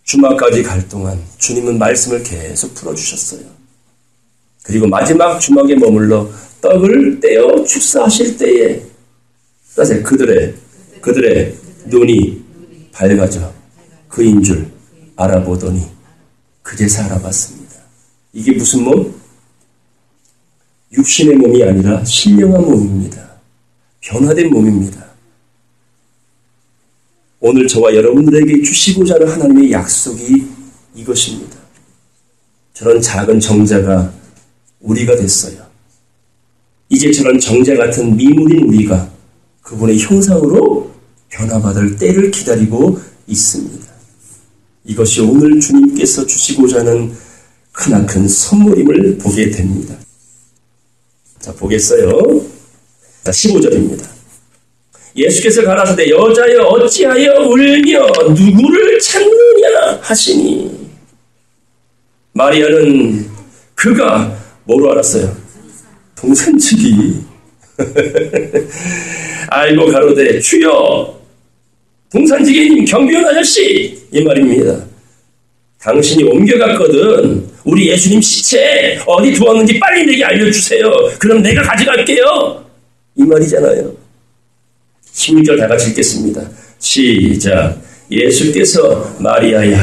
주막까지 갈 동안 주님은 말씀을 계속 풀어주셨어요. 그리고 마지막 주막에 머물러 떡을 떼어 축사하실 때에 사실 그들의 눈이 밝아져 그인 줄 알아보더니 그제서 알아봤습니다. 이게 무슨 몸? 육신의 몸이 아니라 신령한 몸입니다. 변화된 몸입니다. 오늘 저와 여러분들에게 주시고자 하는 하나님의 약속이 이것입니다. 저런 작은 정자가 우리가 됐어요. 이제 저런 정자 같은 미물인 우리가 그분의 형상으로 변화받을 때를 기다리고 있습니다. 이것이 오늘 주님께서 주시고자 하는 크나큰 선물임을 보게 됩니다. 자, 보겠어요. 자, 15절입니다. 예수께서 가라사대 여자여 어찌하여 울며 누구를 찾느냐 하시니 마리아는 그가 뭐로 알았어요? 동산지기. 알고 가로되 주여 동산지기님 경비원 아저씨 이 말입니다. 당신이 옮겨갔거든. 우리 예수님 시체 어디 두었는지 빨리 내게 알려주세요. 그럼 내가 가져갈게요. 이 말이잖아요. 16절 다 같이 읽겠습니다. 시작. 예수께서 마리아야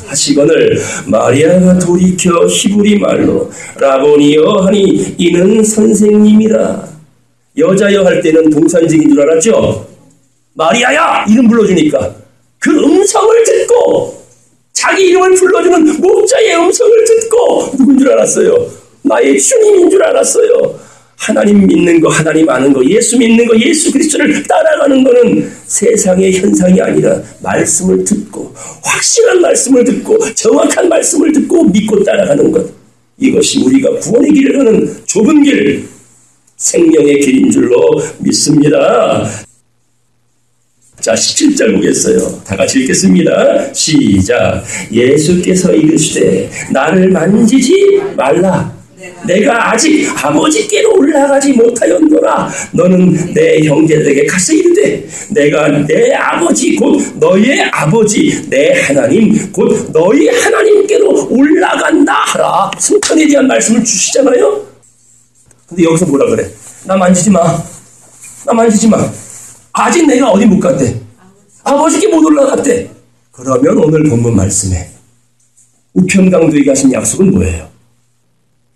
하시거늘 마리아가 돌이켜 히브리 말로 라보니여 하니 이는 선생님이라. 여자여 할 때는 동산직인 줄 알았죠? 마리아야 이름 불러주니까 그 음성을 듣고 자기 이름을 불러주는 목자의 음성을 듣고 누군 줄 알았어요? 나의 주님인 줄 알았어요. 하나님 믿는 거, 하나님 아는 거, 예수 믿는 거, 예수 그리스도를 따라가는 거는 세상의 현상이 아니라 말씀을 듣고 확실한 말씀을 듣고 정확한 말씀을 듣고 믿고 따라가는 것. 이것이 우리가 구원의 길을 가는 좁은 길, 생명의 길인 줄로 믿습니다. 자, 17절 보겠어요. 다 같이 읽겠습니다. 시작. 예수께서 이르시되 나를 만지지 말라. 내가 아직 아버지께로 올라가지 못하였노라. 너는 내 형제들에게 가서 이르되 내가 내 아버지 곧 너의 아버지 내 하나님 곧 너희 하나님께로 올라간다 하라. 승천에 대한 말씀을 주시잖아요. 근데 여기서 뭐라 그래? 나 만지지 마. 나 만지지 마. 아직 내가 어디 못 갔대. 아버지께 못 올라갔대. 그러면 오늘 본문 말씀에 우편강도에게 하신 약속은 뭐예요?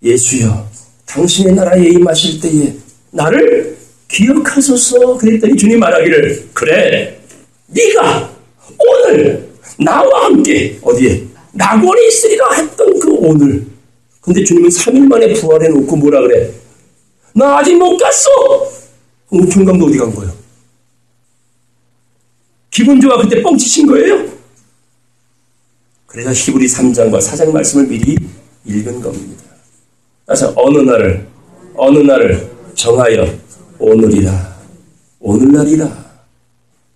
예수여 당신의 나라에 임하실 때에 나를 기억하소서. 그랬더니 주님 말하기를 그래 네가 오늘 나와 함께 어디에 낙원에 있으리라 했던 그 오늘. 근데 주님은 3일 만에 부활해 놓고 뭐라 그래? 나 아직 못 갔어. 우편강도 어디 간 거예요? 기분 좋아 그때 뻥치신 거예요? 그래서 히브리 3장과 4장 말씀을 미리 읽은 겁니다. 그래서 어느 날을 정하여 오늘날이라.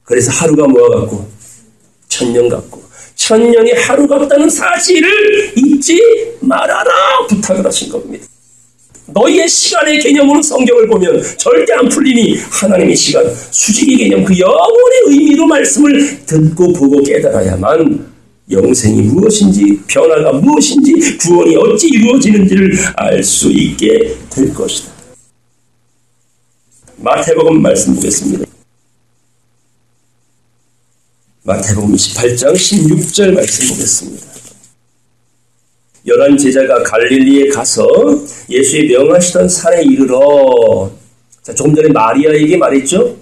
그래서 하루가 뭐와 같고 천년 같고 천년이 하루 같다는 사실을 잊지 말아라 부탁을 하신 겁니다. 너희의 시간의 개념으로 성경을 보면 절대 안 풀리니 하나님의 시간, 수직의 개념, 그 영원의 의미로 말씀을 듣고 보고 깨달아야만 영생이 무엇인지, 변화가 무엇인지, 구원이 어찌 이루어지는지를 알 수 있게 될 것이다. 마태복음 말씀 보겠습니다. 마태복음 28장 16절 말씀 보겠습니다. 11 제자가 갈릴리에 가서 예수의 명하시던 산에 이르러, 자, 조금 전에 마리아에게 말했죠.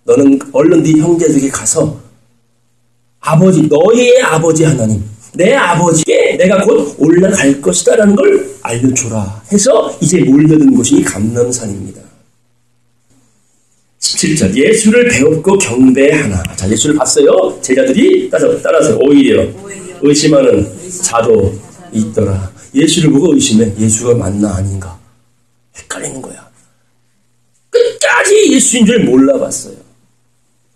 너는 얼른 네 형제들에게 가서 아버지, 너희의 아버지 하나님, 내 아버지께 내가 곧 올라갈 것이다 라는 걸 알려줘라 해서 이제 몰려든 곳이 감람산입니다. 17절 예수를 배웠고 경배하나. 자, 예수를 봤어요. 제자들이 따라서 오히려 의심하는 자도 있더라. 예수를 보고 의심해. 예수가 맞나 아닌가 헷갈리는 거야. 끝까지 예수인 줄 몰라봤어요.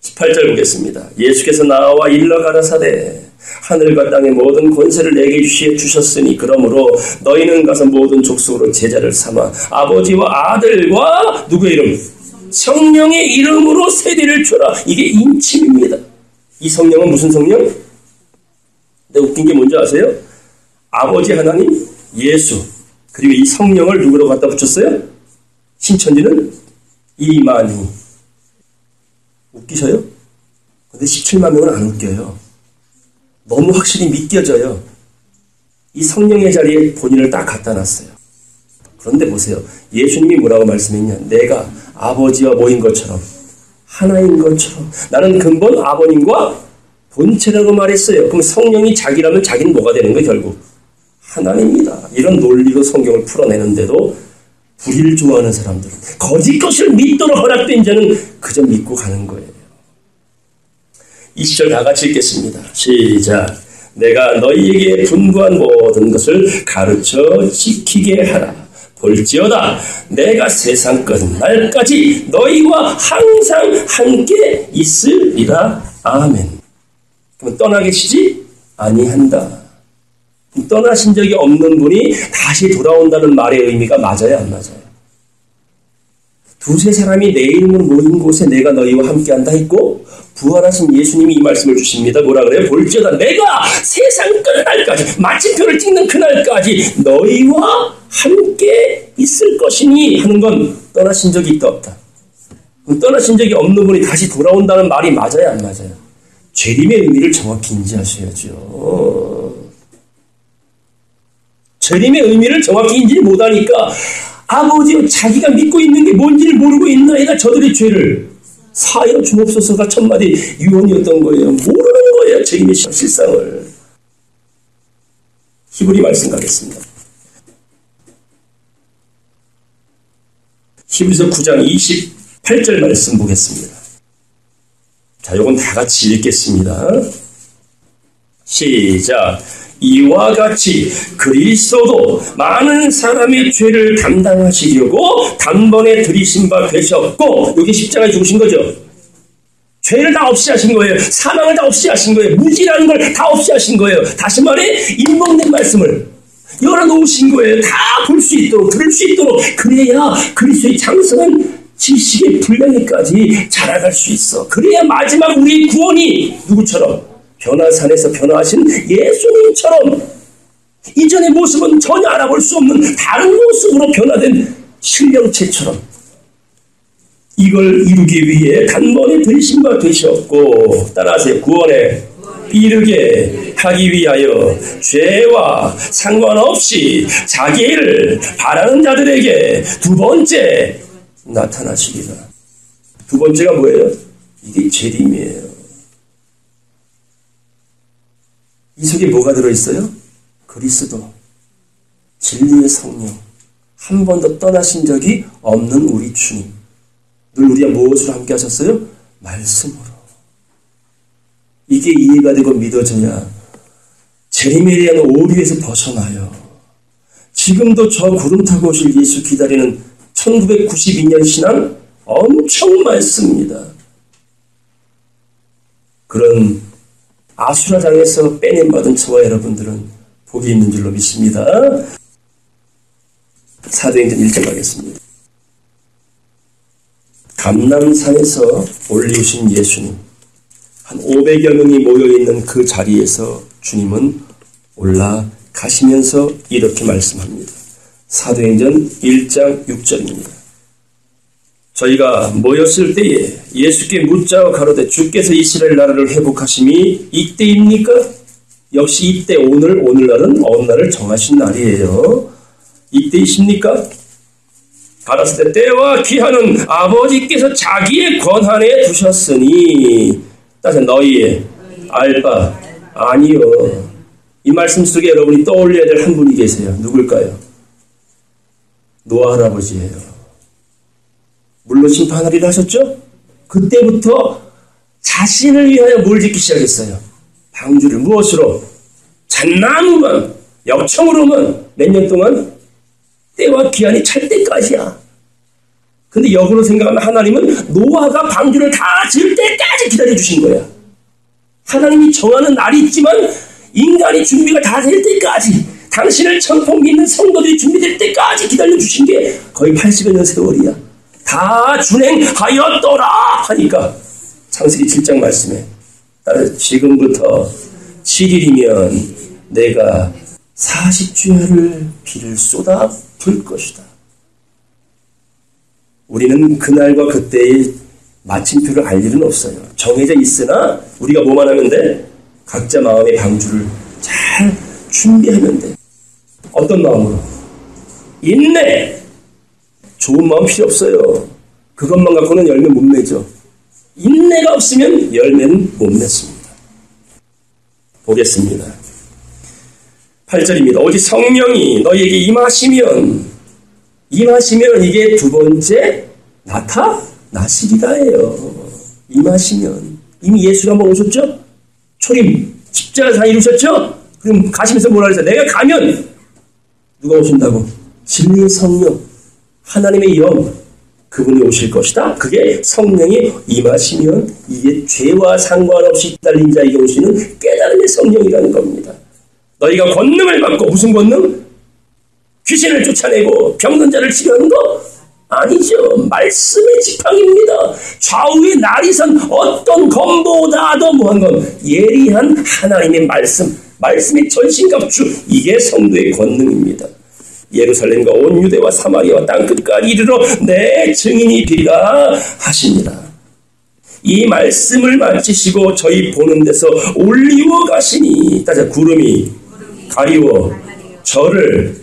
18절 보겠습니다. 예수께서 나와 일러 가라사대 하늘과 땅의 모든 권세를 내게 주셨으니 그러므로 너희는 가서 모든 족속으로 제자를 삼아 아버지와 아들과 누구의 이름? 성령의 이름으로 세례를 줘라. 이게 인침입니다. 이 성령은 무슨 성령? 근데 웃긴 게 뭔지 아세요? 아버지 하나님, 예수, 그리고 이 성령을 누구로 갖다 붙였어요? 신천지는 이만희. 웃기셔요? 근데 17만 명은 안 웃겨요. 너무 확실히 믿겨져요. 이 성령의 자리에 본인을 딱 갖다 놨어요. 그런데 보세요. 예수님이 뭐라고 말씀했냐? 내가 아버지와 모인 것처럼, 하나인 것처럼. 나는 근본 아버님과 본체라고 말했어요. 그럼 성령이 자기라면 자기는 뭐가 되는 거예요, 결국? 하나님이다. 이런 논리로 성경을 풀어내는데도 불의를 좋아하는 사람들, 거짓 것을 믿도록 허락된 자는 그저 믿고 가는 거예요. 20절 다 같이 읽겠습니다. 시작. 내가 너희에게 분부한 모든 것을 가르쳐 지키게 하라. 볼지어다 내가 세상 끝날까지 너희와 항상 함께 있으리라. 아멘. 그럼 떠나 계시지 아니한다. 떠나신 적이 없는 분이 다시 돌아온다는 말의 의미가 맞아요, 안 맞아요? 두세 사람이 내 이름으로 모인 곳에 내가 너희와 함께한다 했고 부활하신 예수님이 이 말씀을 주십니다. 뭐라 그래요? 볼지어다 내가 세상 끝날까지, 마침표를 찍는 그날까지 너희와 함께 있을 것이니 하는 건 떠나신 적이 있다 없다. 떠나신 적이 없는 분이 다시 돌아온다는 말이 맞아요, 안 맞아요? 재림의 의미를 정확히 인지하셔야죠. 재림의 의미를 정확히 인지 못하니까 아버지와 자기가 믿고 있는 게 뭔지를 모르고 있나이다. 저들의 죄를 사하여 주옵소서가 첫마디 유언이었던 거예요. 모르는 거예요. 재림의 실상을. 히브리 말씀 가겠습니다. 히브리서 9장 28절 말씀 보겠습니다. 자, 요건 다 같이 읽겠습니다. 시작. 이와 같이 그리스도도 많은 사람의 죄를 담당하시려고 단번에 들이신 바 되셨고, 여기 십자가에 죽으신 거죠. 죄를 다 없이 하신 거예요. 사망을 다 없이 하신 거예요. 무지라는 걸 다 없이 하신 거예요. 다시 말해 임목된 말씀을 열어놓으신 거예요. 다 볼 수 있도록, 들을 수 있도록. 그래야 그리스도의 장성한 지식의 분량에까지 자라갈 수 있어. 그래야 마지막 우리의 구원이 누구처럼? 변화산에서 변화하신 예수님처럼 이전의 모습은 전혀 알아볼 수 없는 다른 모습으로 변화된 신령체처럼 이걸 이루기 위해 단번에 들이신 바 되셨고, 따라하세요. 구원에 이르게 하기 위하여 죄와 상관없이 자기 일을 바라는 자들에게 두 번째 나타나시리라. 두 번째가 뭐예요? 이게 재림이에요. 이 속에 뭐가 들어있어요? 그리스도, 진리의 성령, 한 번도 떠나신 적이 없는 우리 주님. 늘 우리와 무엇으로 함께 하셨어요? 말씀으로. 이게 이해가 되고 믿어져야 재림에 대한 오류에서 벗어나요. 지금도 저 구름 타고 오실 예수 기다리는 1992년 신앙 엄청 많습니다. 그런 아수라장에서 빼냄받은 저와 여러분들은 복이 있는 줄로 믿습니다. 사도행전 1절 가겠습니다. 감람산에서 올리우신 예수님, 한 500여 명이 모여있는 그 자리에서 주님은 올라가시면서 이렇게 말씀합니다. 사도행전 1장 6절입니다. 저희가 모였을 때에 예수께 묻자와 가로되 주께서 이스라엘 나라를 회복하심이 이때입니까? 역시 이때 오늘날은 어느 날을 정하신 날이에요. 이때이십니까? 가라사대 때와 기한은 아버지께서 자기의 권한에 두셨으니 따서 너희의 알바 아니요. 이 말씀 속에 여러분이 떠올려야 될 한 분이 계세요. 누굴까요? 노아 할아버지예요. 물로 심판하리라 하셨죠? 그때부터 자신을 위하여 뭘 짓기 시작했어요? 방주를 무엇으로? 잣나무만, 엽청으로만 몇 년 동안 때와 기한이 찰 때까지야. 근데 역으로 생각하면 하나님은 노아가 방주를 다 지을 때까지 기다려주신 거야. 하나님이 정하는 날이 있지만 인간이 준비가 다 될 때까지, 당신을 천폭 믿는 성도들이 준비될 때까지 기다려주신 게 거의 80여 년 세월이야. 다 준행하였더라 하니까 창세기 7장 말씀에 따라서 지금부터 7일이면 내가 40주야를 비를 쏟아 불 것이다. 우리는 그날과 그때의 마침표를 알 일은 없어요. 정해져 있으나 우리가 뭐만 하면 돼? 각자 마음의 방주를 잘 준비하면 돼. 어떤 마음으로? 인내! 좋은 마음 필요 없어요. 그것만 갖고는 열매 못 맺어. 인내가 없으면 열매는 못 맺습니다. 보겠습니다. 8절입니다. 오직 성령이 너희에게 임하시면 이게 두 번째 나타나시리라예요. 임하시면 이미 예수가 한번 오셨죠? 초림 십자가상 이루셨죠? 그럼 가시면서 뭐라 그랬어요? 내가 가면 누가 오신다고? 진리의 성령 하나님의 영 그분이 오실 것이다. 그게 성령이 임하시면 이게 죄와 상관없이 딸린 자에게 오시는 깨달음의 성령이라는 겁니다. 너희가 권능을 받고 무슨 권능? 귀신을 쫓아내고 병든 자를 치료하는 거? 아니죠. 말씀의 지팡이입니다. 좌우의 날이선 어떤 검보다도 뭐한 건 예리한 하나님의 말씀의 전신갑주 이게 성도의 권능입니다. 예루살렘과 온 유대와 사마리아와 땅끝까지 이르러 내 증인이 되리라 하십니다. 이 말씀을 마치시고 저희 보는 데서 올리워 가시니 따져 구름이 가리워 저를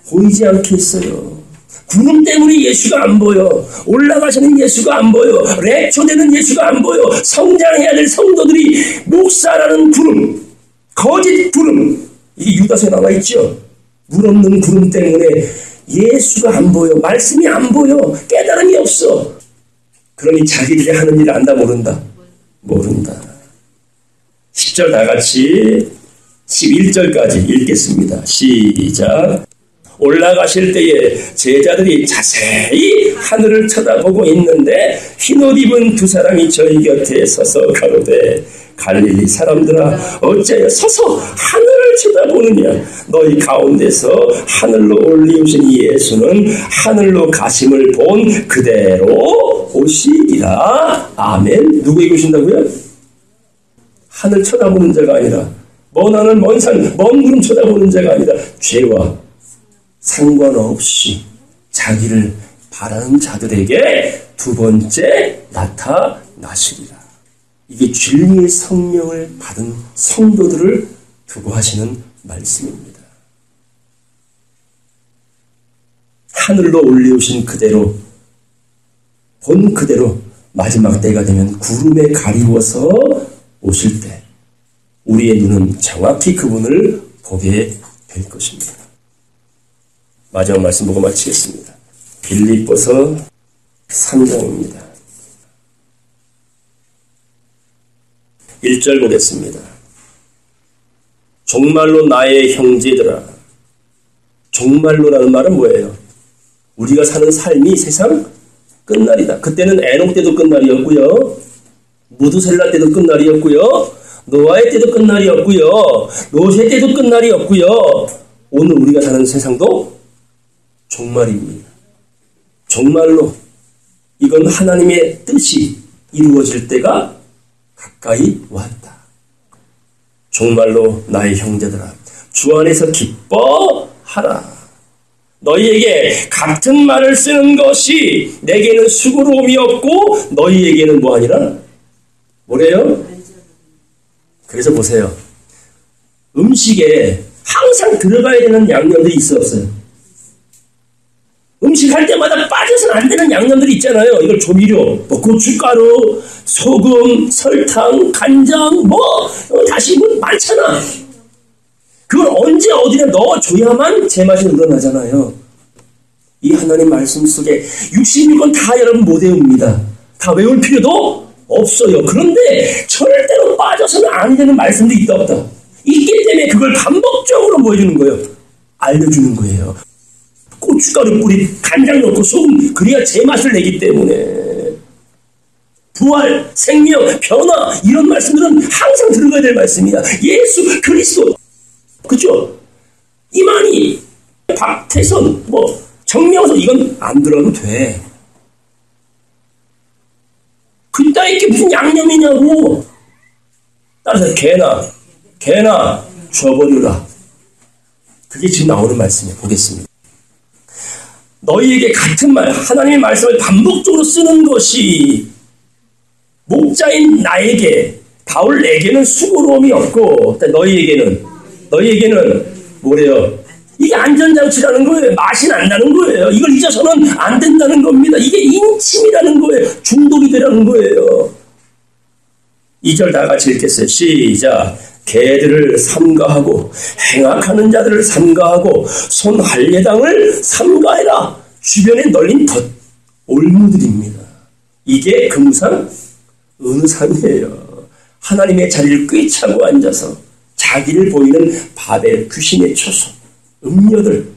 보이지 않게 했어요. 구름 때문에 예수가 안 보여. 올라가시는 예수가 안 보여. 랩초되는 예수가 안 보여. 성장해야 될 성도들이 목사라는 구름, 거짓 구름, 이게 유다서에 나와 있죠. 물 없는 구름 때문에 예수가 안 보여. 말씀이 안 보여. 깨달음이 없어. 그러니 자기들이 하는 일을 안다 모른다? 모른다. 10절 다 같이 11절까지 읽겠습니다. 시작. 올라가실 때에 제자들이 자세히 하늘을 쳐다보고 있는데 흰옷 입은 두 사람이 저희 곁에 서서 가로되 갈릴리 사람들아 어찌하여 서서 하늘을 쳐다보느냐. 너희 가운데서 하늘로 올리우신 예수는 하늘로 가심을 본 그대로 오시리라. 아멘. 누구에게 오신다고요? 하늘 쳐다보는 자가 아니라 먼 하늘 먼 산 먼 구름 쳐다보는 자가 아니라 죄와 상관없이 자기를 바라는 자들에게 두 번째 나타나시리라. 이게 진리의 성령을 받은 성도들을 두고 하시는 말씀입니다. 하늘로 올려오신 그대로 본 그대로 마지막 때가 되면 구름에 가리워서 오실 때 우리의 눈은 정확히 그분을 보게 될 것입니다. 마지막 말씀 보고 마치겠습니다. 빌립보서 3장입니다. 1절 보겠습니다. 정말로 나의 형제들아. 정말로라는 말은 뭐예요? 우리가 사는 삶이 세상 끝날이다. 그때는 에녹 때도 끝날이었고요. 무두셀라 때도 끝날이었고요. 노아의 때도 끝날이었고요. 노세 때도 끝날이었고요. 오늘 우리가 사는 세상도 종말입니다. 정말로 이건 하나님의 뜻이 이루어질 때가 가까이 왔다. 정말로 나의 형제들아, 주 안에서 기뻐하라. 너희에게 같은 말을 쓰는 것이 내게는 수고로움이 없고 너희에게는 뭐하니라? 뭐래요? 그래서 보세요. 음식에 항상 들어가야 되는 양념들이 있어 없어요? 음식 할 때마다 빠져서는 안 되는 양념들이 있잖아요. 이걸 조미료, 뭐 고춧가루, 소금, 설탕, 간장, 다시 많잖아. 그걸 언제 어디에 넣어줘야만 제맛이 늘어나잖아요. 이 하나님 말씀 속에 66권 다 여러분 못 외웁니다. 다 외울 필요도 없어요. 그런데 절대로 빠져서는 안 되는 말씀도 있다 없다. 있기 때문에 그걸 반복적으로 뭐 해주는 거예요? 알려주는 거예요. 고춧가루 뿌리, 간장 넣고 소금, 그래야 제맛을 내기 때문에. 부활, 생명, 변화 이런 말씀들은 항상 들어가야 될 말씀이야. 예수 그리스도, 그죠? 이만희, 박태선, 정명선 이건 안 들어가도 돼. 그따위 게 무슨 양념이냐고. 따라서 개나 줘버려라. 그게 지금 나오는 말씀이에요. 보겠습니다. 너희에게 같은 말, 하나님의 말씀을 반복적으로 쓰는 것이 목자인 나에게, 바울 내게는 수고로움이 없고, 너희에게는 뭐래요? 이게 안전장치라는 거예요. 맛이 난다는 거예요. 이걸 잊어서는 안 된다는 겁니다. 이게 인침이라는 거예요. 중독이 되라는 거예요. 2절 다 같이 읽겠어요. 시작. 개들을 삼가하고 행악하는 자들을 삼가하고 손 할례당을 삼가해라. 주변에 널린 덫 올무들입니다. 이게 금상 은상이에요. 하나님의 자리를 꿰차고 앉아서 자기를 보이는 바벨 귀신의 초소 음녀들.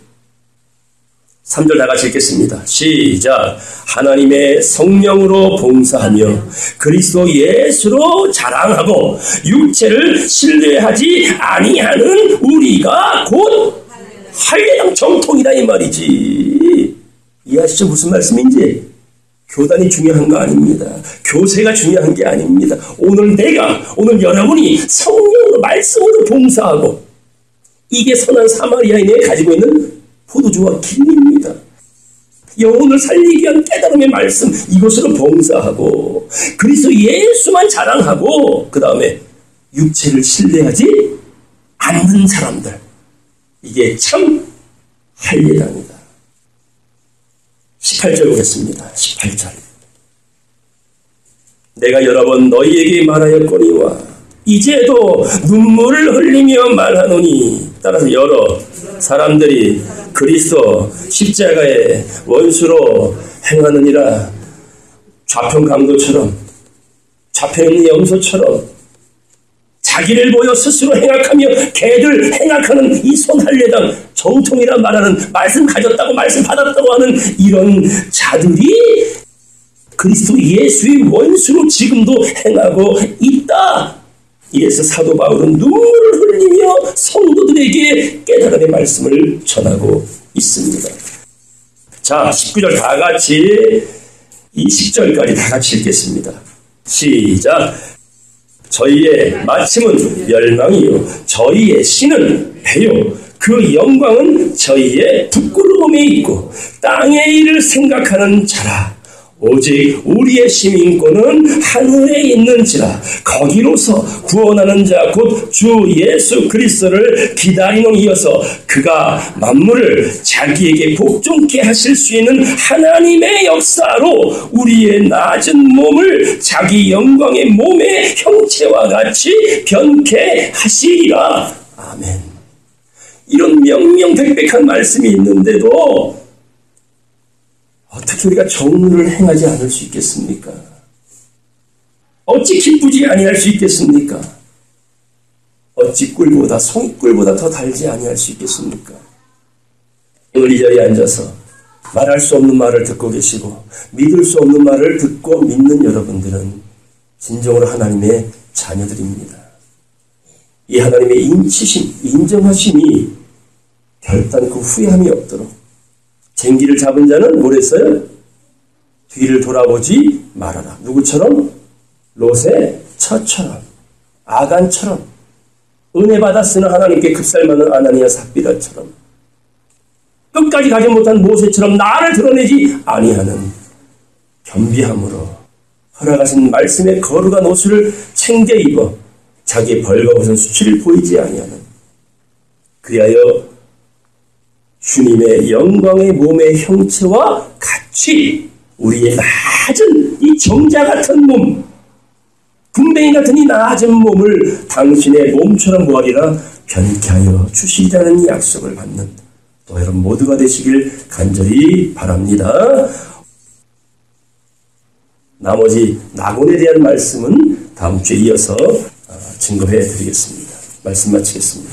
3절 다 같이 읽겠습니다. 시작. 하나님의 성령으로 봉사하며 그리스도 예수로 자랑하고 육체를 신뢰하지 아니하는 우리가 곧 할례당 정통이다 이 말이지. 이해하시죠? 무슨 말씀인지? 교단이 중요한 거 아닙니다. 교세가 중요한 게 아닙니다. 오늘 여러분이 성령으로 말씀으로 봉사하고, 이게 선한 사마리아인이 가지고 있는 포도주와 김입니다. 영혼을 살리기 위한 깨달음의 말씀, 이것으로 봉사하고 그리스도 예수만 자랑하고, 그 다음에 육체를 신뢰하지 않는 사람들, 이게 참 할례당이다. 18절 보겠습니다. 18절. 내가 여러 번 너희에게 말하였거니와 이제도 눈물을 흘리며 말하노니. 따라서 여러 사람들이 그리스도 십자가의 원수로 행하느니라. 좌편강도처럼, 좌편의 염소처럼 자기를 보여 스스로 행악하며 개들 행악하는 이 손할례당 정통이라 말하는, 말씀 가졌다고 말씀 받았다고 하는 이런 자들이 그리스도 예수의 원수로 지금도 행하고 있다. 이래서 사도 바울은 눈물을 흘리며 성도들에게 깨달음의 말씀을 전하고 있습니다. 자, 19절 다 같이 20절까지 다 같이 읽겠습니다. 시작. 저희의 마침은 멸망이요 저희의 신은 배요 그 영광은 저희의 부끄러움에 있고 땅의 일을 생각하는 자라. 오직 우리의 시민권은 하늘에 있는지라. 거기로서 구원하는 자 곧 주 예수 그리스도를 기다리노니여서 그가 만물을 자기에게 복종케 하실 수 있는 하나님의 역사로 우리의 낮은 몸을 자기 영광의 몸의 형체와 같이 변케 하시리라. 아멘. 이런 명명백백한 말씀이 있는데도 어떻게 우리가 정의를 행하지 않을 수 있겠습니까? 어찌 기쁘지 아니할 수 있겠습니까? 어찌 꿀보다 송이꿀보다 더 달지 아니할 수 있겠습니까? 오늘 이 자리에 앉아서 말할 수 없는 말을 듣고 계시고 믿을 수 없는 말을 듣고 믿는 여러분들은 진정으로 하나님의 자녀들입니다. 이 하나님의 인치심, 인정하심이 결단코 후회함이 없도록 쟁기를 잡은 자는 뭐랬어요? 뒤를 돌아보지 말아라. 누구처럼? 롯의 처처럼, 아간처럼, 은혜 받았으나 하나님께 급살맞는 아나니아 삽비라처럼, 끝까지 가지 못한 모세처럼 나를 드러내지 아니하는 겸비함으로 허락하신 말씀에 거룩한 옷을 챙겨 입어 자기의 벌거벗은 수치를 보이지 아니하는, 그리하여 주님의 영광의 몸의 형체와 같이 우리의 낮은 이 정자 같은 몸, 군뱅이 같은 이 낮은 몸을 당신의 몸처럼 보아리라 변케 하여 주시리라는 약속을 받는 또 여러분 모두가 되시길 간절히 바랍니다. 나머지 낙원에 대한 말씀은 다음 주에 이어서 증거해 드리겠습니다. 말씀 마치겠습니다.